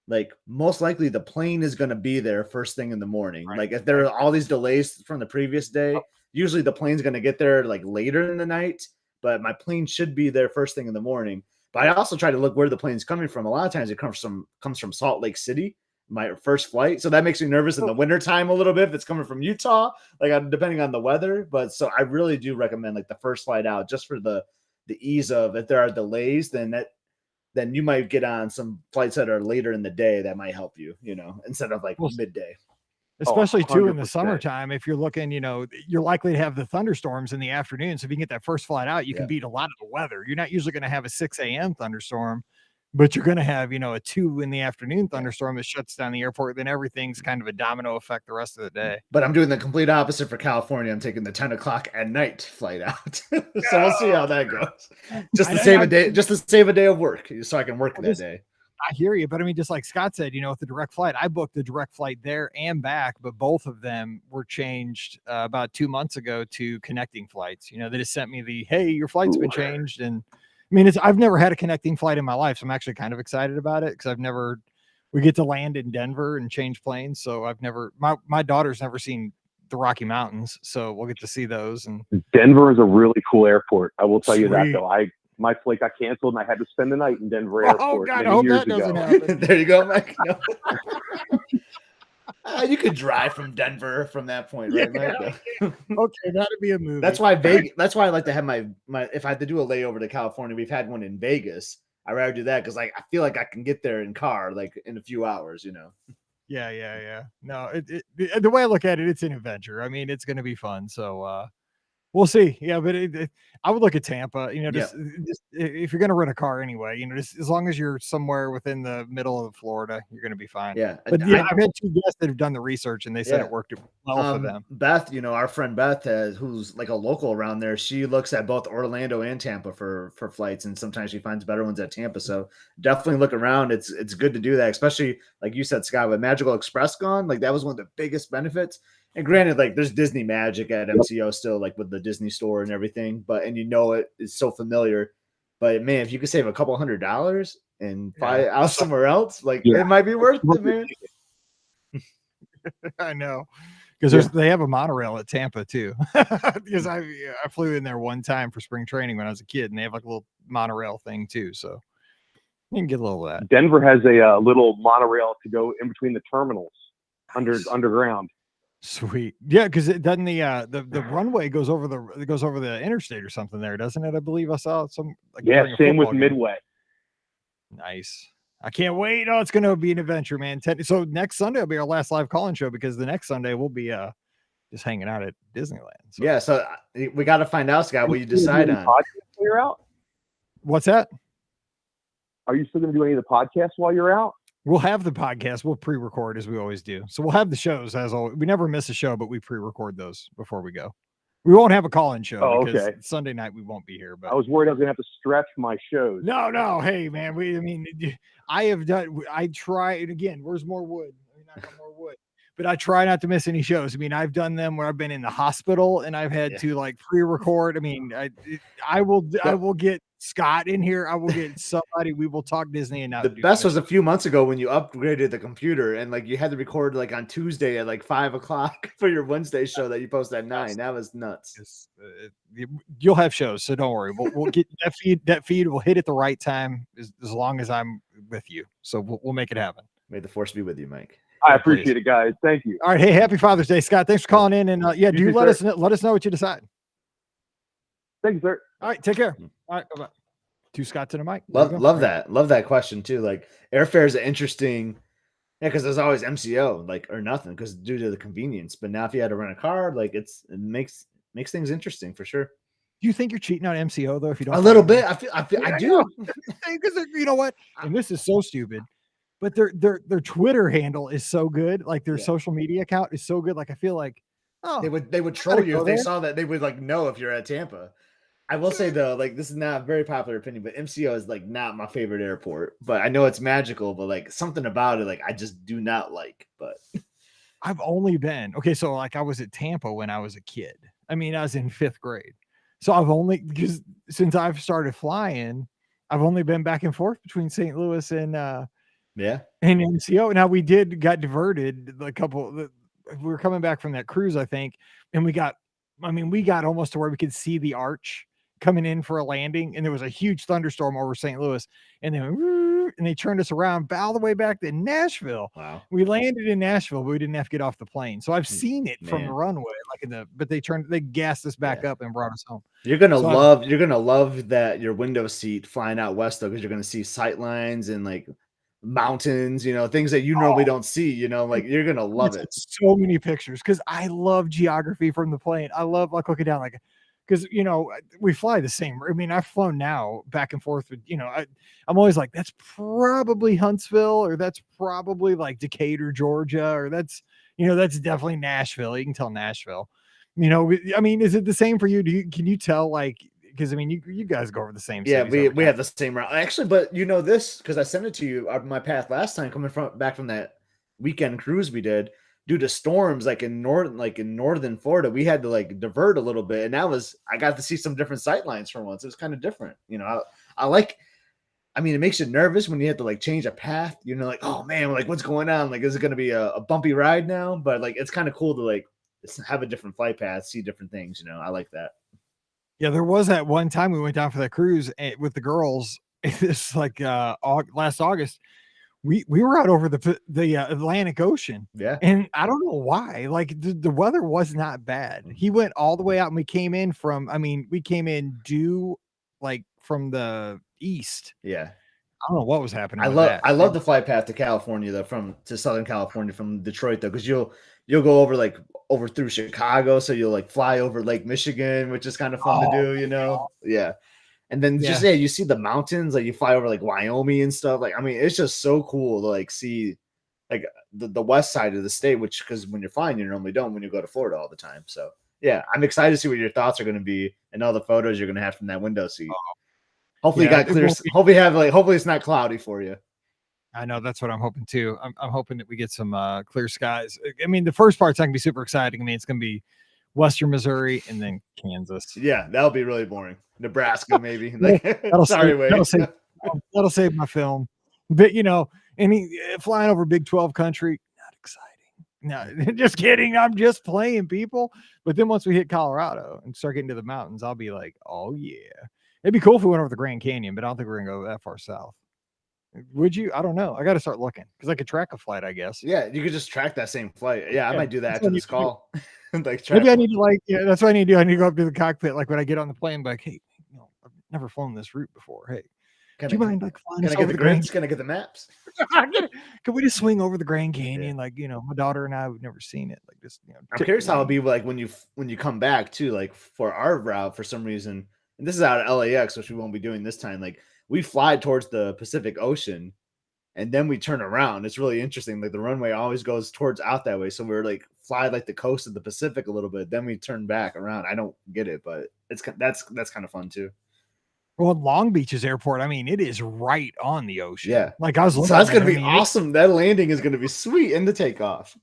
like most likely the plane is going to be there first thing in the morning. Right. Like if there are all these delays from the previous day, usually the plane's going to get there like later in the night, but my plane should be there first thing in the morning. But I also try to look where the plane's coming from. A lot of times it comes from Salt Lake City, my first flight. So that makes me nervous in the wintertime a little bit if it's coming from Utah, like depending on the weather. But so I really do recommend like the first flight out just for the ease of if there are delays, then you might get on some flights that are later in the day that might help you, instead of like midday. Especially too in the summertime, if you're looking, you're likely to have the thunderstorms in the afternoon. So if you can get that first flight out, you can beat a lot of the weather. You're not usually going to have a 6 a.m. thunderstorm, but you're going to have, a 2 in the afternoon thunderstorm that shuts down the airport. Then everything's kind of a domino effect the rest of the day. But I'm doing the complete opposite for California. I'm taking the 10 o'clock at night flight out. So we'll see how that goes. Just to save a day of work so I can work that day. I hear you, but I mean, just like Scott said, with the direct flight, I booked the direct flight there and back, but both of them were changed about 2 months ago to connecting flights. They just sent me hey, your flight's been changed. And I mean, I've never had a connecting flight in my life. So I'm actually kind of excited about it because we get to land in Denver and change planes. So my daughter's never seen the Rocky Mountains. So we'll get to see those. And Denver is a really cool airport. I will tell you that Sweet. though. My flight got canceled and I had to spend the night in Denver Airport. Oh God, I many hope years that doesn't ago. happen. There you go, Mike. No. You could drive from Denver from that point, right, Mike? Okay, that'd be a movie. That's why Vegas. That's why I like to have my. If I had to do a layover to California, we've had one in Vegas. I'd rather do that because I feel like I can get there in car in a few hours. Yeah. No, the way I look at it, it's an adventure. I mean, it's going to be fun. So we'll see. Yeah, but I would look at Tampa. Just if you're going to rent a car anyway, just as long as you're somewhere within the middle of Florida, you're going to be fine. Yeah, but I've had 2 guests that have done the research and they said it worked well for them. Beth, our friend Beth, who's like a local around there, she looks at both Orlando and Tampa for flights, and sometimes she finds better ones at Tampa. So definitely look around. It's good to do that, especially like you said, Scott, with Magical Express gone. Like that was one of the biggest benefits. And granted, like there's Disney magic at MCO still, like with the Disney store and everything, it is so familiar. But man, if you could save a couple $100 and fly out somewhere else, it might be worth it, man. I know, because they have a monorail at Tampa too. Because I flew in there one time for spring training when I was a kid, and they have like a little monorail thing too. So you can get a little of that. Denver has a little monorail to go in between the terminals underground. Sweet. Yeah, because it doesn't the runway goes over the interstate or something there, doesn't it? I believe I saw some. Same with Midway. Nice. I can't wait. Oh, it's going to be an adventure, man. So next Sunday will be our last live call-in show because the next Sunday we'll be just hanging out at Disneyland. So we got to find out, Scott, what you decide on. While you're out? What's that? Are you still going to do any of the podcasts while you're out? We'll have the podcast. We'll pre-record as we always do. So we'll have the shows as always. We never miss a show, but we pre-record those before we go. We won't have a call-in show because Sunday night we won't be here. But I was worried I was going to have to stretch my shows. No. Hey, man. I try it again. Where's more wood? More wood. But I try not to miss any shows. I mean, I've done them where I've been in the hospital and I've had to like pre-record. I mean, I will get Scott in here. I will get somebody. We will talk Disney and not. The best was a few months ago when you upgraded the computer and like you had to record like on Tuesday at like 5:00 for your Wednesday show that you posted at 9. That was nuts. You'll have shows, so don't worry. We'll get that feed. That feed will hit at the right time as long as I'm with you. So we'll make it happen. May the force be with you, Mike. I appreciate it, guys. Thank you. All right. Hey, happy Father's Day, Scott. Thanks for calling in. And let us know what you decide. Thank you, sir. All right. Take care. All right. Bye-bye. To Scott to the mic. Love that. Love that question too. Like airfare is interesting. Yeah, because there's always MCO, or nothing, because due to the convenience. But now if you had to rent a car, it makes things interesting for sure. Do you think you're cheating on MCO though? If you don't, a little bit, I do. Because you know what? And this is so stupid. But their Twitter handle is so good. Like their social media account is so good. Like I feel like they would troll you if they saw that. They would know if you're at Tampa. I will say though, this is not a very popular opinion, but MCO is not my favorite airport. But I know it's magical, but something about it, I just do not like. But I've only been so I was at Tampa when I was a kid. I mean, I was in 5th grade. So because since I've started flying, I've only been back and forth between St. Louis and and MCO. Now we got diverted we were coming back from that cruise, I think, and we got almost to where we could see the arch coming in for a landing, and there was a huge thunderstorm over St. Louis, and they turned us around all the way back to Nashville. Wow. We landed in Nashville, but we didn't have to get off the plane. So I've seen it from the runway, but they gassed us back up and brought us home. You're gonna love that your window seat flying out west though, because you're gonna see sight lines and mountains, things that you normally don't see, you're gonna love it. So many pictures because I love geography from the plane. I love looking down because we fly the same. I mean, I've flown now back and forth with I'm always like, that's probably Huntsville, or that's probably Decatur, Georgia, or that's definitely Nashville. You can tell Nashville. I mean, is it the same for you? Can you tell Because I mean, you guys go over the same. Yeah, cities we every time. have the same route actually, but you know this because I sent it to you. My path last time coming back from that weekend cruise we did due to storms like in northern Florida, we had to like divert a little bit, and I got to see some different sight lines for once. It was kind of different, you know. I like. I mean, it makes you nervous when you have to like change a path. You know, like, oh man, like what's going on? Like, is it going to be a bumpy ride now? But like, it's kind of cool to like have a different flight path, see different things. You know, I like that. Yeah, there was that one time we went down for that cruise with the girls. It's like last August. We were out over the Atlantic Ocean. Yeah. And I don't know why. Like the weather was not bad. He went all the way out and we came in due like from the east. Yeah. I don't know what was happening. I love the flight path to California though, to Southern California from Detroit though, because you'll go over through Chicago, so you'll like fly over Lake Michigan, which is kind of fun to do, you know. Yeah. And then you see the mountains, like you fly over like Wyoming and stuff. Like, I mean, it's just so cool to like see like the west side of the state, which because when you're flying, you normally don't when you go to Florida all the time. So yeah, I'm excited to see what your thoughts are going to be and all the photos you're going to have from that window seat. Hopefully you got clear. Hopefully it's not cloudy for you. I know that's what I'm hoping too. I'm hoping that we get some clear skies. I mean, the first part's not gonna be super exciting. I mean, it's gonna be Western Missouri and then Kansas. Yeah, that'll be really boring. Nebraska, maybe. Like, that'll save my film. But you know, flying over Big 12 country, not exciting. No, just kidding. I'm just playing, people. But then once we hit Colorado and start getting to the mountains, I'll be like, oh yeah. It'd be cool if we went over the Grand Canyon, but I don't think we're gonna go that far south. Would you? I don't know. I got to start looking because I could track a flight, I guess. Yeah, you could just track that same flight. Yeah, I might do that after this call. Like, maybe I need to that's what I need to do. I need to go up to the cockpit, like when I get on the plane, like, hey, I've never flown this route before. Hey, do you mind like flying? Can I get the grids? Can I get the maps? Can we just swing over the Grand Canyon? Yeah. Like, my daughter and I, we've never seen it. Like, just I'm curious how it'll be like when you come back too. Like for our route, for some reason, and this is out of LAX, which we won't be doing this time. Like we fly towards the Pacific Ocean. And then we turn around. It's really interesting. Like the runway always goes towards out that way. So we're like fly like the coast of the Pacific a little bit. Then we turn back around. I don't get it, but that's kind of fun too. Well, Long Beach's airport, I mean, it is right on the ocean. Yeah. Like I was looking. So that's going to be awesome. That landing is going to be sweet in the takeoff.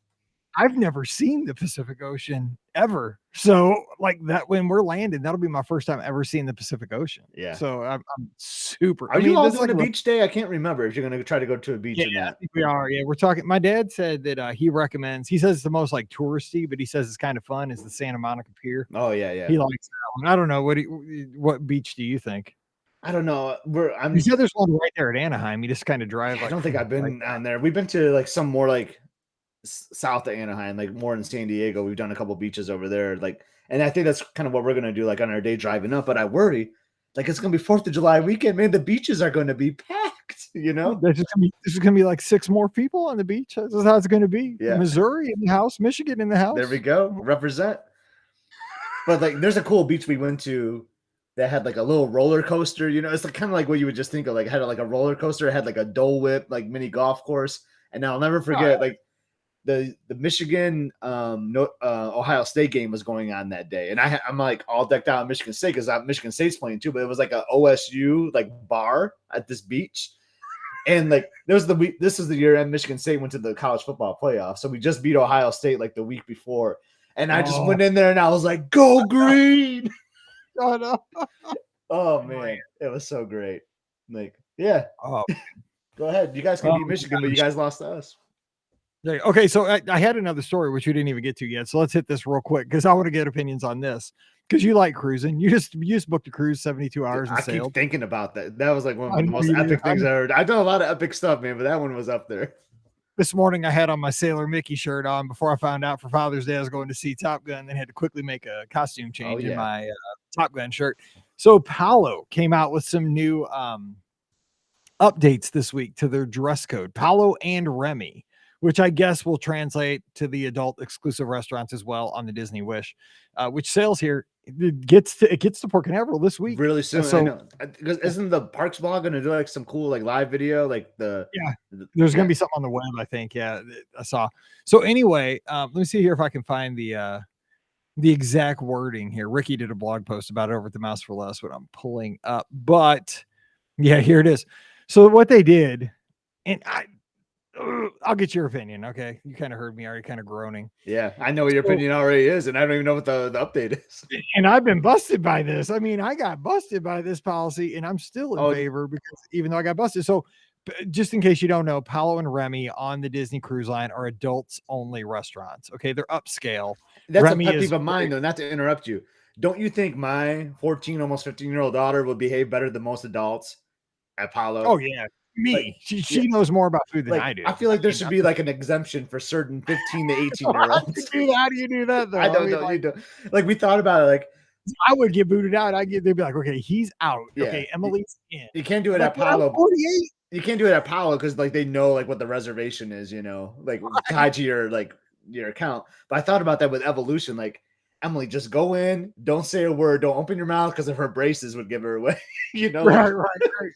I've never seen the Pacific Ocean ever. So like that, when we're landing, that'll be my first time ever seeing the Pacific Ocean. Yeah. So I'm super. Are you all doing a beach day? I can't remember if you're going to try to go to a beach or not. I think we are. Yeah. We're talking. My dad said that he says it's the most like touristy, but he says it's kind of fun is the Santa Monica Pier. Oh yeah. Yeah. He likes that one. I don't know. What beach do you think? I don't know. You said there's one right there at Anaheim. You just kind of drive. I don't think I've been down there. We've been to like some more like south of Anaheim, like more in San Diego. We've done a couple beaches over there, like, and I think that's kind of what we're gonna do, like on our day driving up. But I worry, like, it's gonna be 4th of July weekend, man. The beaches are gonna be packed, you know. This is gonna be like 6 more people on the beach. This is how it's gonna be. Yeah. Missouri in the house, Michigan in the house. There we go, represent. But like, there's a cool beach we went to that had like a little roller coaster. You know, it's like kind of like what you would just think of. Like, it had like a roller coaster. It had like a Dole Whip, like mini golf course. And I'll never forget, like. The Michigan Ohio State game was going on that day, and I'm like all decked out in Michigan State because Michigan State's playing too. But it was like a OSU like bar at this beach, and like this is the year Michigan State went to the college football playoff. So we just beat Ohio State like the week before, and I just went in there and I was like, "Go green!" Oh man, it was so great. Like, yeah. Go ahead. You guys can beat Michigan, but you guys lost to us. Okay, so I had another story which we didn't even get to yet. So let's hit this real quick because I want to get opinions on this. Because you like cruising, you just booked a cruise 72 hours and sailed. I keep thinking about that. That was like one of the most epic things I heard. I've done a lot of epic stuff, man, but that one was up there. This morning I had on my Sailor Mickey shirt on before I found out for Father's Day I was going to see Top Gun. Then had to quickly make a costume change in my Top Gun shirt. So Paolo came out with some new updates this week to their dress code. Paolo and Remy, which I guess will translate to the adult exclusive restaurants as well on the Disney Wish, which sails here. It gets to Port Canaveral this week. Really soon. So, I know. Isn't the Parks blog going to do like some cool like live video? Like there's going to be something on the web, I think. Yeah, I saw. So anyway, let me see here if I can find the the exact wording here. Ricky did a blog post about it over at the Mouse for Less, what I'm pulling up. But yeah, here it is. So what they did, and I'll get your opinion. Okay. You kind of heard me already kind of groaning. Yeah, I know what your opinion already is, and I don't even know what the update is. And I've been busted by this. I mean, I got busted by this policy, and I'm still in Oh, favor because even though I got busted. So just in case you don't know, Paolo and Remy on the Disney Cruise Line are adults only restaurants. Okay. They're upscale. That's Remy a pet is peeve of mine, though, not to interrupt you. Don't you think my 14, almost 15-year-old daughter would behave better than most adults at Apollo? Oh, yeah. Me. Like, she knows more about food than I do. I feel like there should be like an exemption for certain 15 to 18-year-olds. How do you do that, though? I don't know. Like, You don't. Like, we thought about it. Like, I would get booted out. They'd be like, okay, he's out. Yeah. Okay, Emily's in. you can't do it Like, at Apollo. 48. You can't do it at Apollo because like they know like what the reservation is, like tied to your your account. But I thought about that with Evolution. Like, Emily, just go in, don't say a word, don't open your mouth because if her braces would give her away, Right.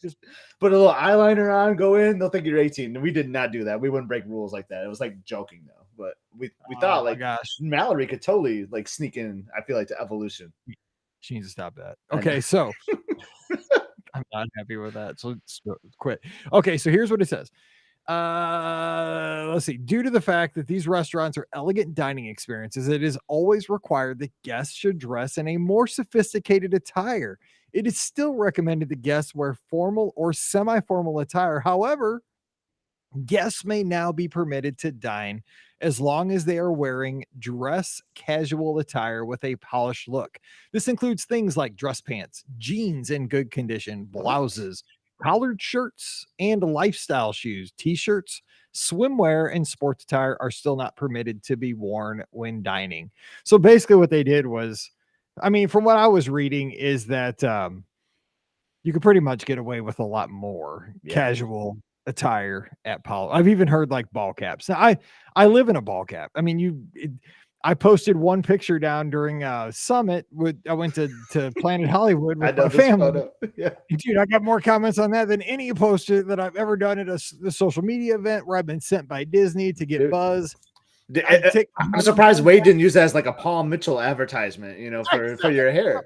Just put a little eyeliner on, go in, they'll think you're 18. And we did not do that. We wouldn't break rules like that. It was like joking though. But we thought like gosh, Mallory could totally like sneak in, I feel like, to Evolution. she needs to stop that. Okay, so I'm not happy with that. So let's quit. Okay, so here's what it says. Let's see. Due to the fact that these restaurants are elegant dining experiences, it is always required that guests should dress in a more sophisticated attire. It is still recommended that guests wear formal or semi-formal attire. However, guests may now be permitted to dine as long as they are wearing dress casual attire with a polished look. This includes things like dress pants, jeans in good condition, blouses, collared shirts, and lifestyle shoes. T-shirts, swimwear, and sports attire are still not permitted to be worn when dining. So basically what they did was, I mean, from what I was reading is that you could pretty much get away with a lot more casual attire at Apollo. I've even heard like ball caps. Now, I live in a ball cap. I mean, I posted one picture down during Summit. I went to Planet Hollywood with my family. Yeah. Dude, I got more comments on that than any poster that I've ever done at the social media event where I've been sent by Disney to get buzz. I'm surprised Wade didn't use that as like a Paul Mitchell advertisement, for your hair.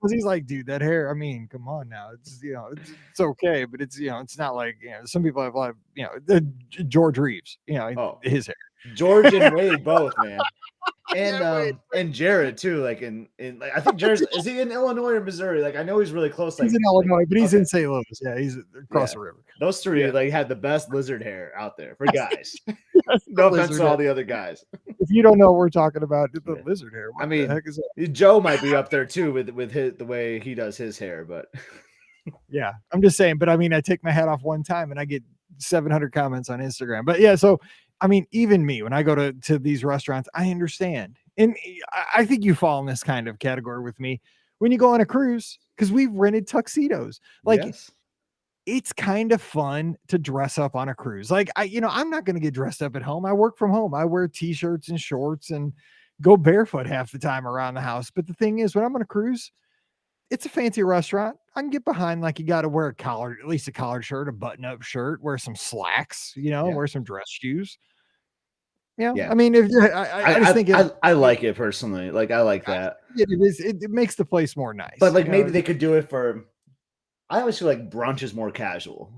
Because he's like, dude, that hair, I mean, come on now. It's, it's okay, but it's, it's not like, some people have like, George Reeves, his hair. George and Wade both, man. And and Jared too, like in like I think Jared is he in Illinois or Missouri? Like I know he's really close. Like, he's in Illinois, but he's in St. Louis. Yeah, he's across the river. Those three like had the best lizard hair out there for guys. No offense to all the other guys. If you don't know what we're talking about, the lizard hair. I mean, the heck is that? Joe might be up there too with the way he does his hair, but yeah, I'm just saying. But I mean, I take my hat off one time and I get 700 comments on Instagram. But yeah, so I mean, even me, when I go to these restaurants, I understand. And I think you fall in this kind of category with me when you go on a cruise, because we've rented tuxedos. Like, it's kind of fun to dress up on a cruise. Like, I'm not going to get dressed up at home. I work from home. I wear t-shirts and shorts and go barefoot half the time around the house. But the thing is, when I'm on a cruise, it's a fancy restaurant. I can get behind, like, you got to wear at least a collared shirt, a button-up shirt, wear some slacks, wear some dress shoes. Yeah. I mean, if I just think I like it personally. Like, I like that. It makes the place more nice. But like, maybe they could do it for. I always feel like brunch is more casual,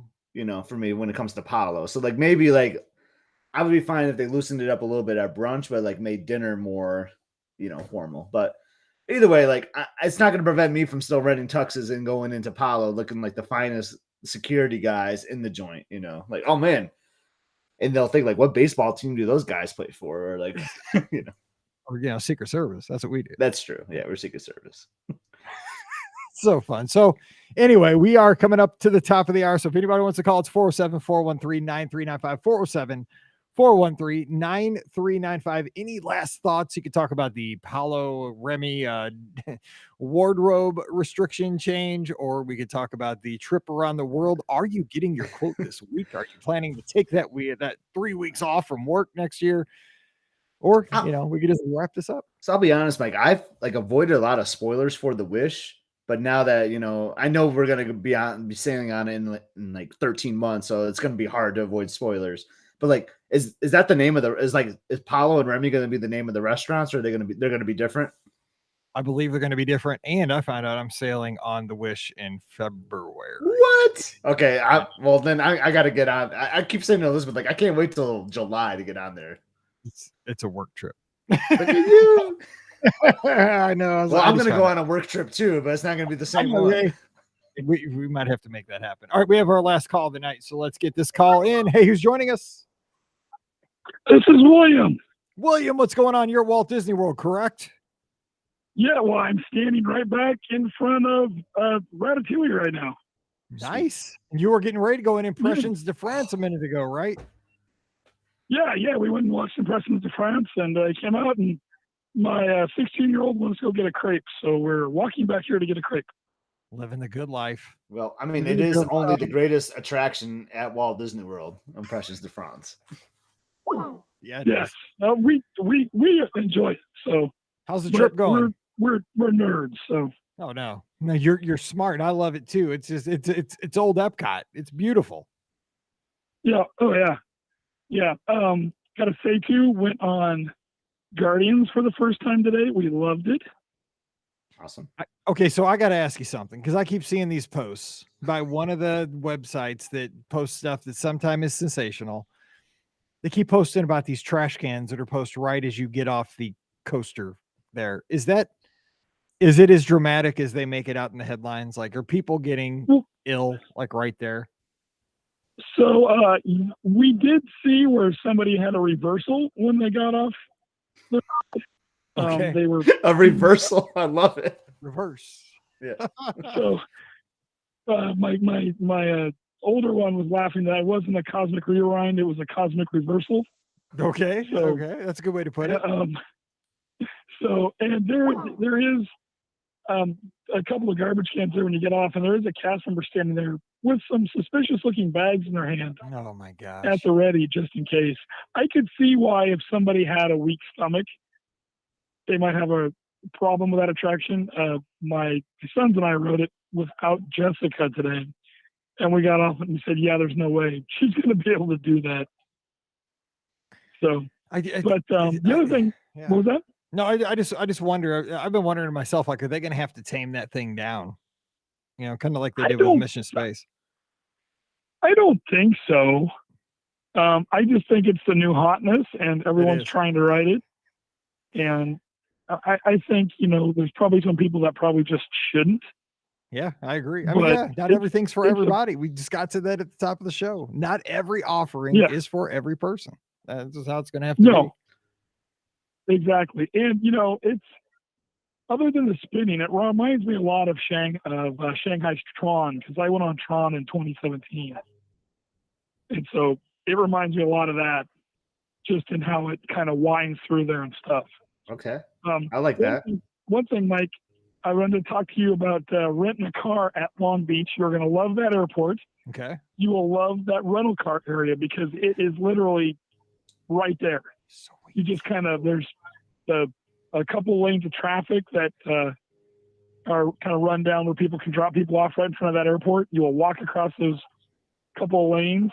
for me when it comes to Apollo. So like maybe like I would be fine if they loosened it up a little bit at brunch, but like made dinner more, formal. But either way, like it's not going to prevent me from still renting tuxes and going into Apollo looking like the finest security guys in the joint. Like, oh man. And they'll think like, what baseball team do those guys play for? Or like, or, Secret Service. That's what we do. That's true. Yeah. We're Secret Service. So fun. So anyway, we are coming up to the top of the hour. So if anybody wants to call, it's 407-413-9395, 407-413-9395. Any last thoughts? You could talk about the Paolo Remy wardrobe restriction change, or we could talk about the trip around the world. Are you getting your quote this week? Are you planning to take that 3 weeks off from work next year? Or, we could just wrap this up. So I'll be honest, Mike, I've like avoided a lot of spoilers for the Wish. But now that, I know we're going to be sailing on it in like 13 months. So it's going to be hard to avoid spoilers. But like, is that the name of is Paolo and Remy going to be the name of the restaurants, or they're going to be different? I believe they're going to be different. And I found out I'm sailing on the Wish in February. What? Okay. Well, then I got to get on. I keep saying to Elizabeth, like, I can't wait till July to get on there. It's a work trip. Look at you. I know. Well, I'm going to go on a work trip too, but it's not going to be the same one. We might have to make that happen. All right, we have our last call of the night, so let's get this call in. Hey, who's joining us? This is William. William, what's going on? You're at Walt Disney World, correct? Yeah, well, I'm standing right back in front of Ratatouille right now. Nice. You were getting ready to go in Impressions de France a minute ago, right? Yeah, we went and watched Impressions de France, and I came out, and my 16-year-old wants to go get a crepe, so we're walking back here to get a crepe. Living the good life. Well, I mean, it is only the greatest attraction at Walt Disney World, Impressions de France. Yeah. Yes, we enjoy it. So how's the trip going? We're nerds, so. Oh no, you're smart. I love it too. It's just it's old Epcot. It's beautiful. Yeah. Oh yeah. Gotta say too, went on Guardians for the first time today. We loved it. Awesome. Okay, so I got to ask you something because I keep seeing these posts by one of the websites that post stuff that sometimes is sensational. They keep posting about these trash cans that are posted right as you get off the coaster there. Is it as dramatic as they make it out in the headlines? Like, are people getting ill like right there? So we did see where somebody had a reversal when they got off. Okay. They were a reversal. I love it. Reverse. Yeah. So my older one was laughing that it wasn't a cosmic rewind; it was a cosmic reversal. Okay. So, okay, that's a good way to put it. So and there is a couple of garbage cans there when you get off, and there is a cast member standing there with some suspicious looking bags in their hand. Oh my gosh. At the ready, just in case. I could see why if somebody had a weak stomach, they might have a problem with that attraction. My sons and I rode it without Jessica today, and we got off and we said, yeah, there's no way she's going to be able to do that. So, the other thing, yeah. what was that? No, I just wonder. I've been wondering to myself, like, are they going to have to tame that thing down? You know, kind of like they did with Mission Space. I don't think so. I just think it's the new hotness, and everyone's trying to ride it. And I think, there's probably some people that probably just shouldn't. Yeah, I agree. I mean, not everything's for everybody. We just got to that at the top of the show. Not every offering is for every person. That's just how it's going to have to be. Exactly. And, it's, other than the spinning, it reminds me a lot of Shanghai's Tron, because I went on Tron in 2017. And so it reminds me a lot of that, just in how it kind of winds through there and stuff. Okay. I like that. One thing, Mike, I wanted to talk to you about renting a car at Long Beach. You're going to love that airport. Okay. You will love that rental car area because it is literally right there. Sweet. You just there's a couple lanes of traffic that are kind of run down where people can drop people off right in front of that airport. You will walk across those couple of lanes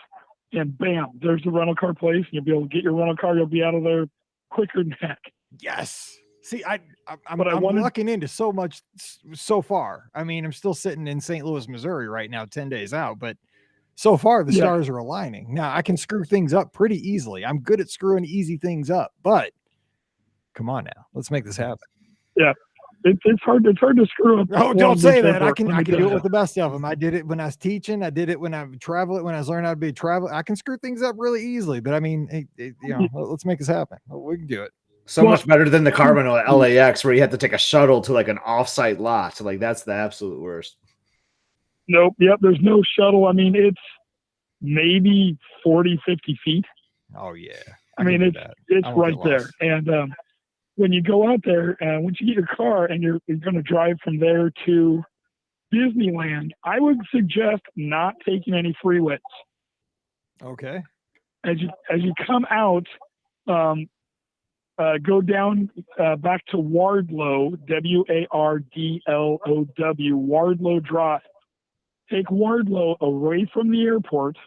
and bam, there's the rental car place. And you'll be able to get your rental car. You'll be out of there quicker than heck. Yes. See, I'm looking into so much so far. I mean, I'm still sitting in St. Louis, Missouri right now, 10 days out, but so far the stars are aligning. Now I can screw things up pretty easily. I'm good at screwing easy things up, but come on now, let's make this happen. Yeah. It's hard to screw up. Oh, don't say that. I can do it with the best of them. I did it when I was teaching. I did it when I traveled. When I was learning how to be a traveler, I can screw things up really easily. But I mean, let's make this happen. We can do it. So much better than the Carbonell at LAX, where you have to take a shuttle to like an off-site lot. So like that's the absolute worst. Nope. Yep. There's no shuttle. I mean, it's maybe 40, 50 feet. Oh yeah. I mean, it's right there. And when you go out there, once you get your car and you're going to drive from there to Disneyland, I would suggest not taking any freeways. Okay. As you come out, go down back to Wardlow, Wardlow, Wardlow Drive. Take Wardlow away from the airport,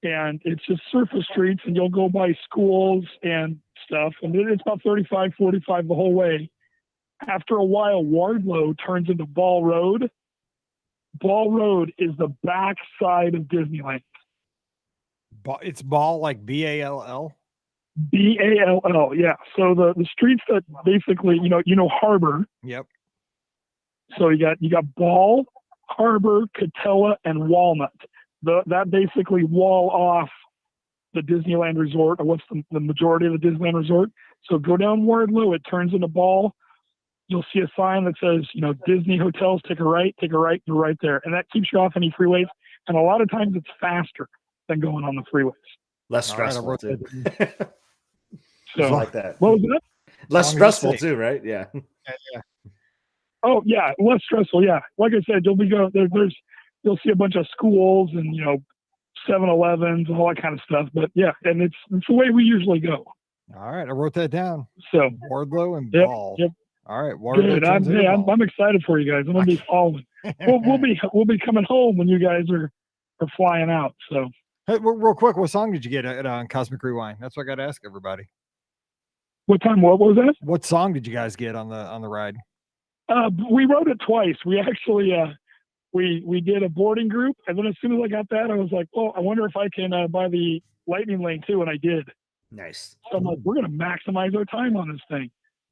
and it's just surface streets, and you'll go by schools and stuff, and it's about 35, 45 the whole way. After a while, Wardlow turns into Ball Road. Ball Road is the back side of Disneyland. It's Ball, like Ball. Ball, yeah. So the streets that basically, Harbor. Yep. So you got Ball, Harbor, Catella, and Walnut. That basically wall off the Disneyland Resort, or what's the majority of the Disneyland Resort. So go down Wardlow, it turns into Ball. You'll see a sign that says, Disney hotels, take a right, you're right there. And that keeps you off any freeways. And a lot of times it's faster than going on the freeways. Less stressful, too. So, I like that. What was that? Less stressful, too, right? Yeah. Yeah. Oh, yeah, less stressful, yeah. Like I said, you'll see a bunch of schools and, 7-Elevens and all that kind of stuff. But, yeah, and it's the way we usually go. All right, I wrote that down. So Wardlow and yep, Ball. Yep. All right, Wardlow. Good. I'm excited for you guys. I'm gonna be following. We'll be coming home when you guys are flying out. So, hey, real quick, what song did you get on Cosmic Rewind? That's what I got to ask everybody. What time? What was that? What song did you guys get on the ride? We wrote it twice. We actually we did a boarding group, and then as soon as I got that, I was like, "Oh, I wonder if I can buy the Lightning Lane too," and I did. Nice. So I'm like, we're gonna maximize our time on this thing.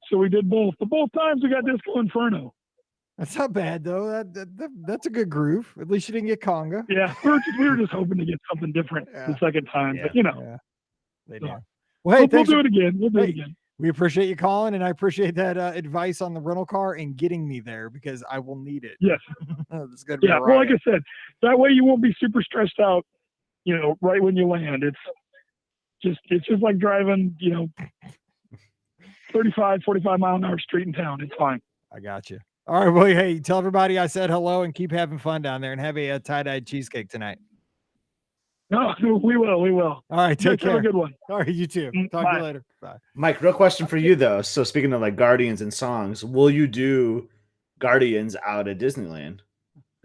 So we did both. But both times we got Disco Inferno. That's not bad though. That's a good groove. At least you didn't get conga. Yeah, we were just hoping to get something different the second time. Yeah. But they do. Well, hey, we'll do it again. We'll do it again. We appreciate you calling, and I appreciate that advice on the rental car and getting me there because I will need it. Yes. It's gonna be yeah. Well, like I said, that way you won't be super stressed out. Right when you land, it's just like driving, 35, 45 mile an hour street in town. It's fine. I got you. All right. Well, hey, tell everybody I said hello and keep having fun down there and have a tie-dyed cheesecake tonight. No, we will. All right. Take care. Have a good one. All right. You too. Talk to you later. Bye. Mike, real question for you, though. So speaking of like Guardians and songs, will you do Guardians out at Disneyland?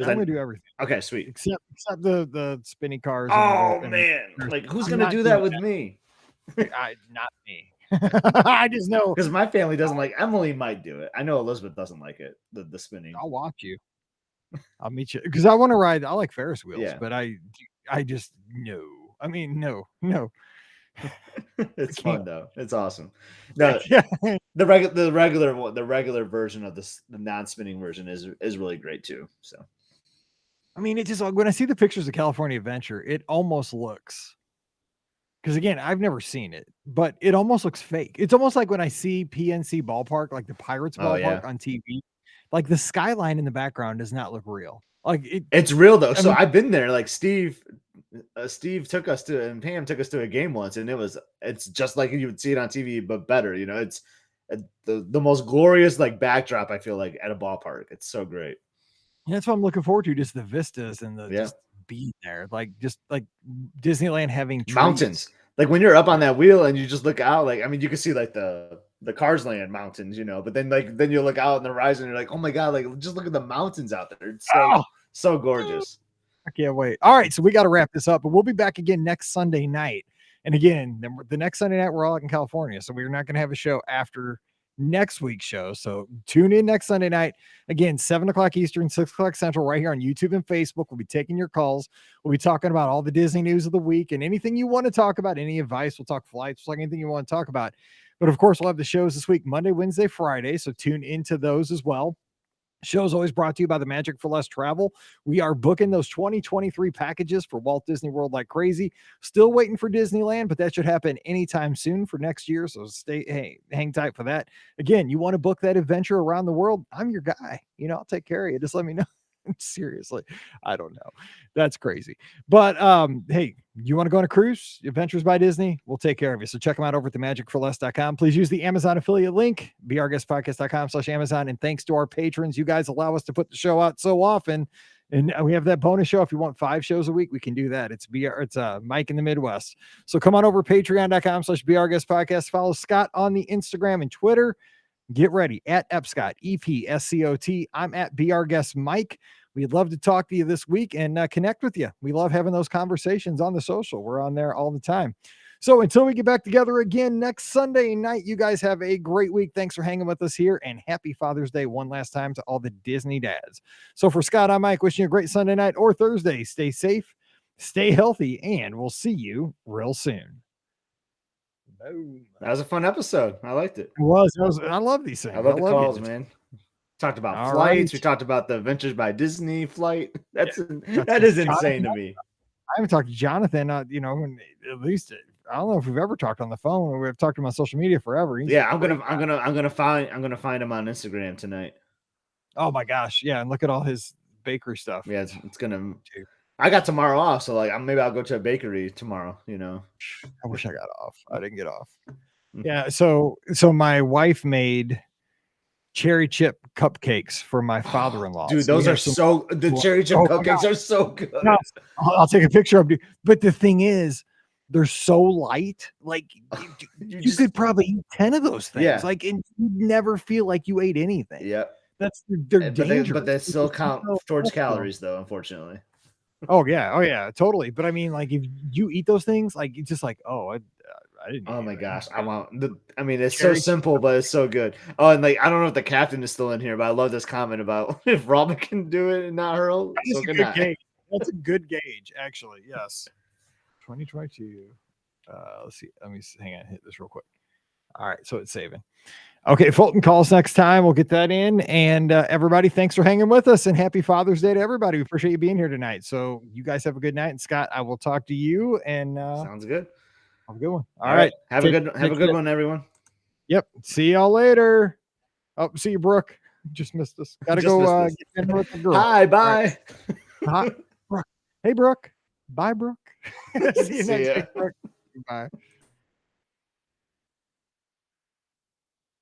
I'm going to do everything. Okay, sweet. Except the spinny cars. Oh, man. Like, who's going to do that with me? Not me. I just know. Because my family doesn't like. Emily might do it. I know Elizabeth doesn't like it, the spinning. I'll watch you. I'll meet you. Because I want to ride. I like Ferris wheels, Yeah. but I just, no. I mean, no. It's fun, though. It's awesome. No, Yeah. the regular version of the non-spinning version is really great, too. So. I mean, it just like when I see the pictures of California Adventure, it almost looks, because again, I've never seen it, but it almost looks fake. It's almost like when I see PNC Ballpark, like the Pirates Ballpark on TV, like the skyline in the background does not look real. Like it's real though. So I've been there. Like Steve took us to, and Pam took us to a game once, and it's just like you would see it on TV, but better. It's the most glorious like backdrop. I feel like at a ballpark, it's so great. And that's what I'm looking forward to, just the vistas and just being there, just like Disneyland having trees. Mountains. Like when you're up on that wheel and you just look out, like, I mean, you can see like the Cars Land mountains, but then you look out on the horizon and you're like, oh my God, like just look at the mountains out there. It's so gorgeous. I can't wait. All right. So we got to wrap this up, but we'll be back again next Sunday night. And again, the next Sunday night, we're all in California. So we're not going to have a show after next week's show. So tune in next Sunday night. Again, 7:00 Eastern, 6:00 Central, right here on YouTube and Facebook. We'll be taking your calls. We'll be talking about all the Disney news of the week and anything you want to talk about, any advice. We'll talk flights, we'll talk anything you want to talk about. But of course, we'll have the shows this week, Monday, Wednesday, Friday. So tune into those as well. Show's always brought to you by the Magic for Less Travel. We are booking those 2023 packages for Walt Disney World like crazy. Still waiting for Disneyland, but that should happen anytime soon for next year. So hang tight for that. Again, you want to book that adventure around the world? I'm your guy. I'll take care of you. Just let me know. Seriously, I don't know. That's crazy. But hey, you want to go on a cruise? Adventures by Disney? We'll take care of you. So check them out over at themagicforless.com. Please use the Amazon affiliate link, beourguestpodcast.com/Amazon. And thanks to our patrons, you guys allow us to put the show out so often. And we have that bonus show. If you want 5 shows a week, we can do that. It's Mike in the Midwest. So come on over to patreon.com/beourguestpodcast. Follow Scott on the Instagram and Twitter. Get ready at Epscott, EPSCOT. I'm at BRGuestMike. We'd love to talk to you this week and connect with you. We love having those conversations on the social. We're on there all the time. So until we get back together again next Sunday night, you guys have a great week. Thanks for hanging with us here, and happy Father's Day one last time to all the Disney dads. So for Scott, I'm Mike, wishing you a great Sunday night or Thursday. Stay safe, stay healthy, and we'll see you real soon. Boom. That was a fun episode. I liked it. It was. I love these things. I love the calls, getting man. Talked about All flights. right. We talked about the Adventures by Disney flight. That is insane to me. I haven't talked to Jonathan, at least I don't know if we've ever talked on the phone or we've talked to him on social media forever. Yeah, I'm gonna find him on Instagram tonight. Oh my gosh, yeah, and look at all his bakery stuff. Yeah, it's gonna. I got tomorrow off, so like maybe I'll go to a bakery tomorrow. I wish I got off. I didn't get off. Yeah, so my wife made cherry chip cupcakes for my father-in-law. Dude, those are the cherry chip cupcakes are so good. No, I'll take a picture of you. But the thing is, they're so light. Like you could probably eat 10 of those things. Yeah. Like, and you never feel like you ate anything. Yeah. They're dangerous. But they still count towards calories, though, unfortunately. Oh yeah, totally. But I mean, like if you eat those things, like it's just like, I didn't. Oh my gosh, it's so simple, but it's so good. Oh, and like I don't know if the captain is still in here, but I love this comment about if Robin can do it and not hurl. That's a good gauge. That's a good gauge, actually. Yes. 2022. Let's see. Let me hang on. Hit this real quick. All right, so it's saving. Okay, Fulton calls next time. We'll get that in. And everybody, thanks for hanging with us, and happy Father's Day to everybody. We appreciate you being here tonight. So you guys have a good night. And Scott, I will talk to you. And sounds good. Have a good one. All right. Have a good one, everyone. Yep. See y'all later. Oh, see you, Brooke. Just missed us. Gotta go get dinner with the girl. Hi, bye. Hi, Brooke. Hey, Brooke. Bye, Brooke. See you next ya. week, Brooke. Bye.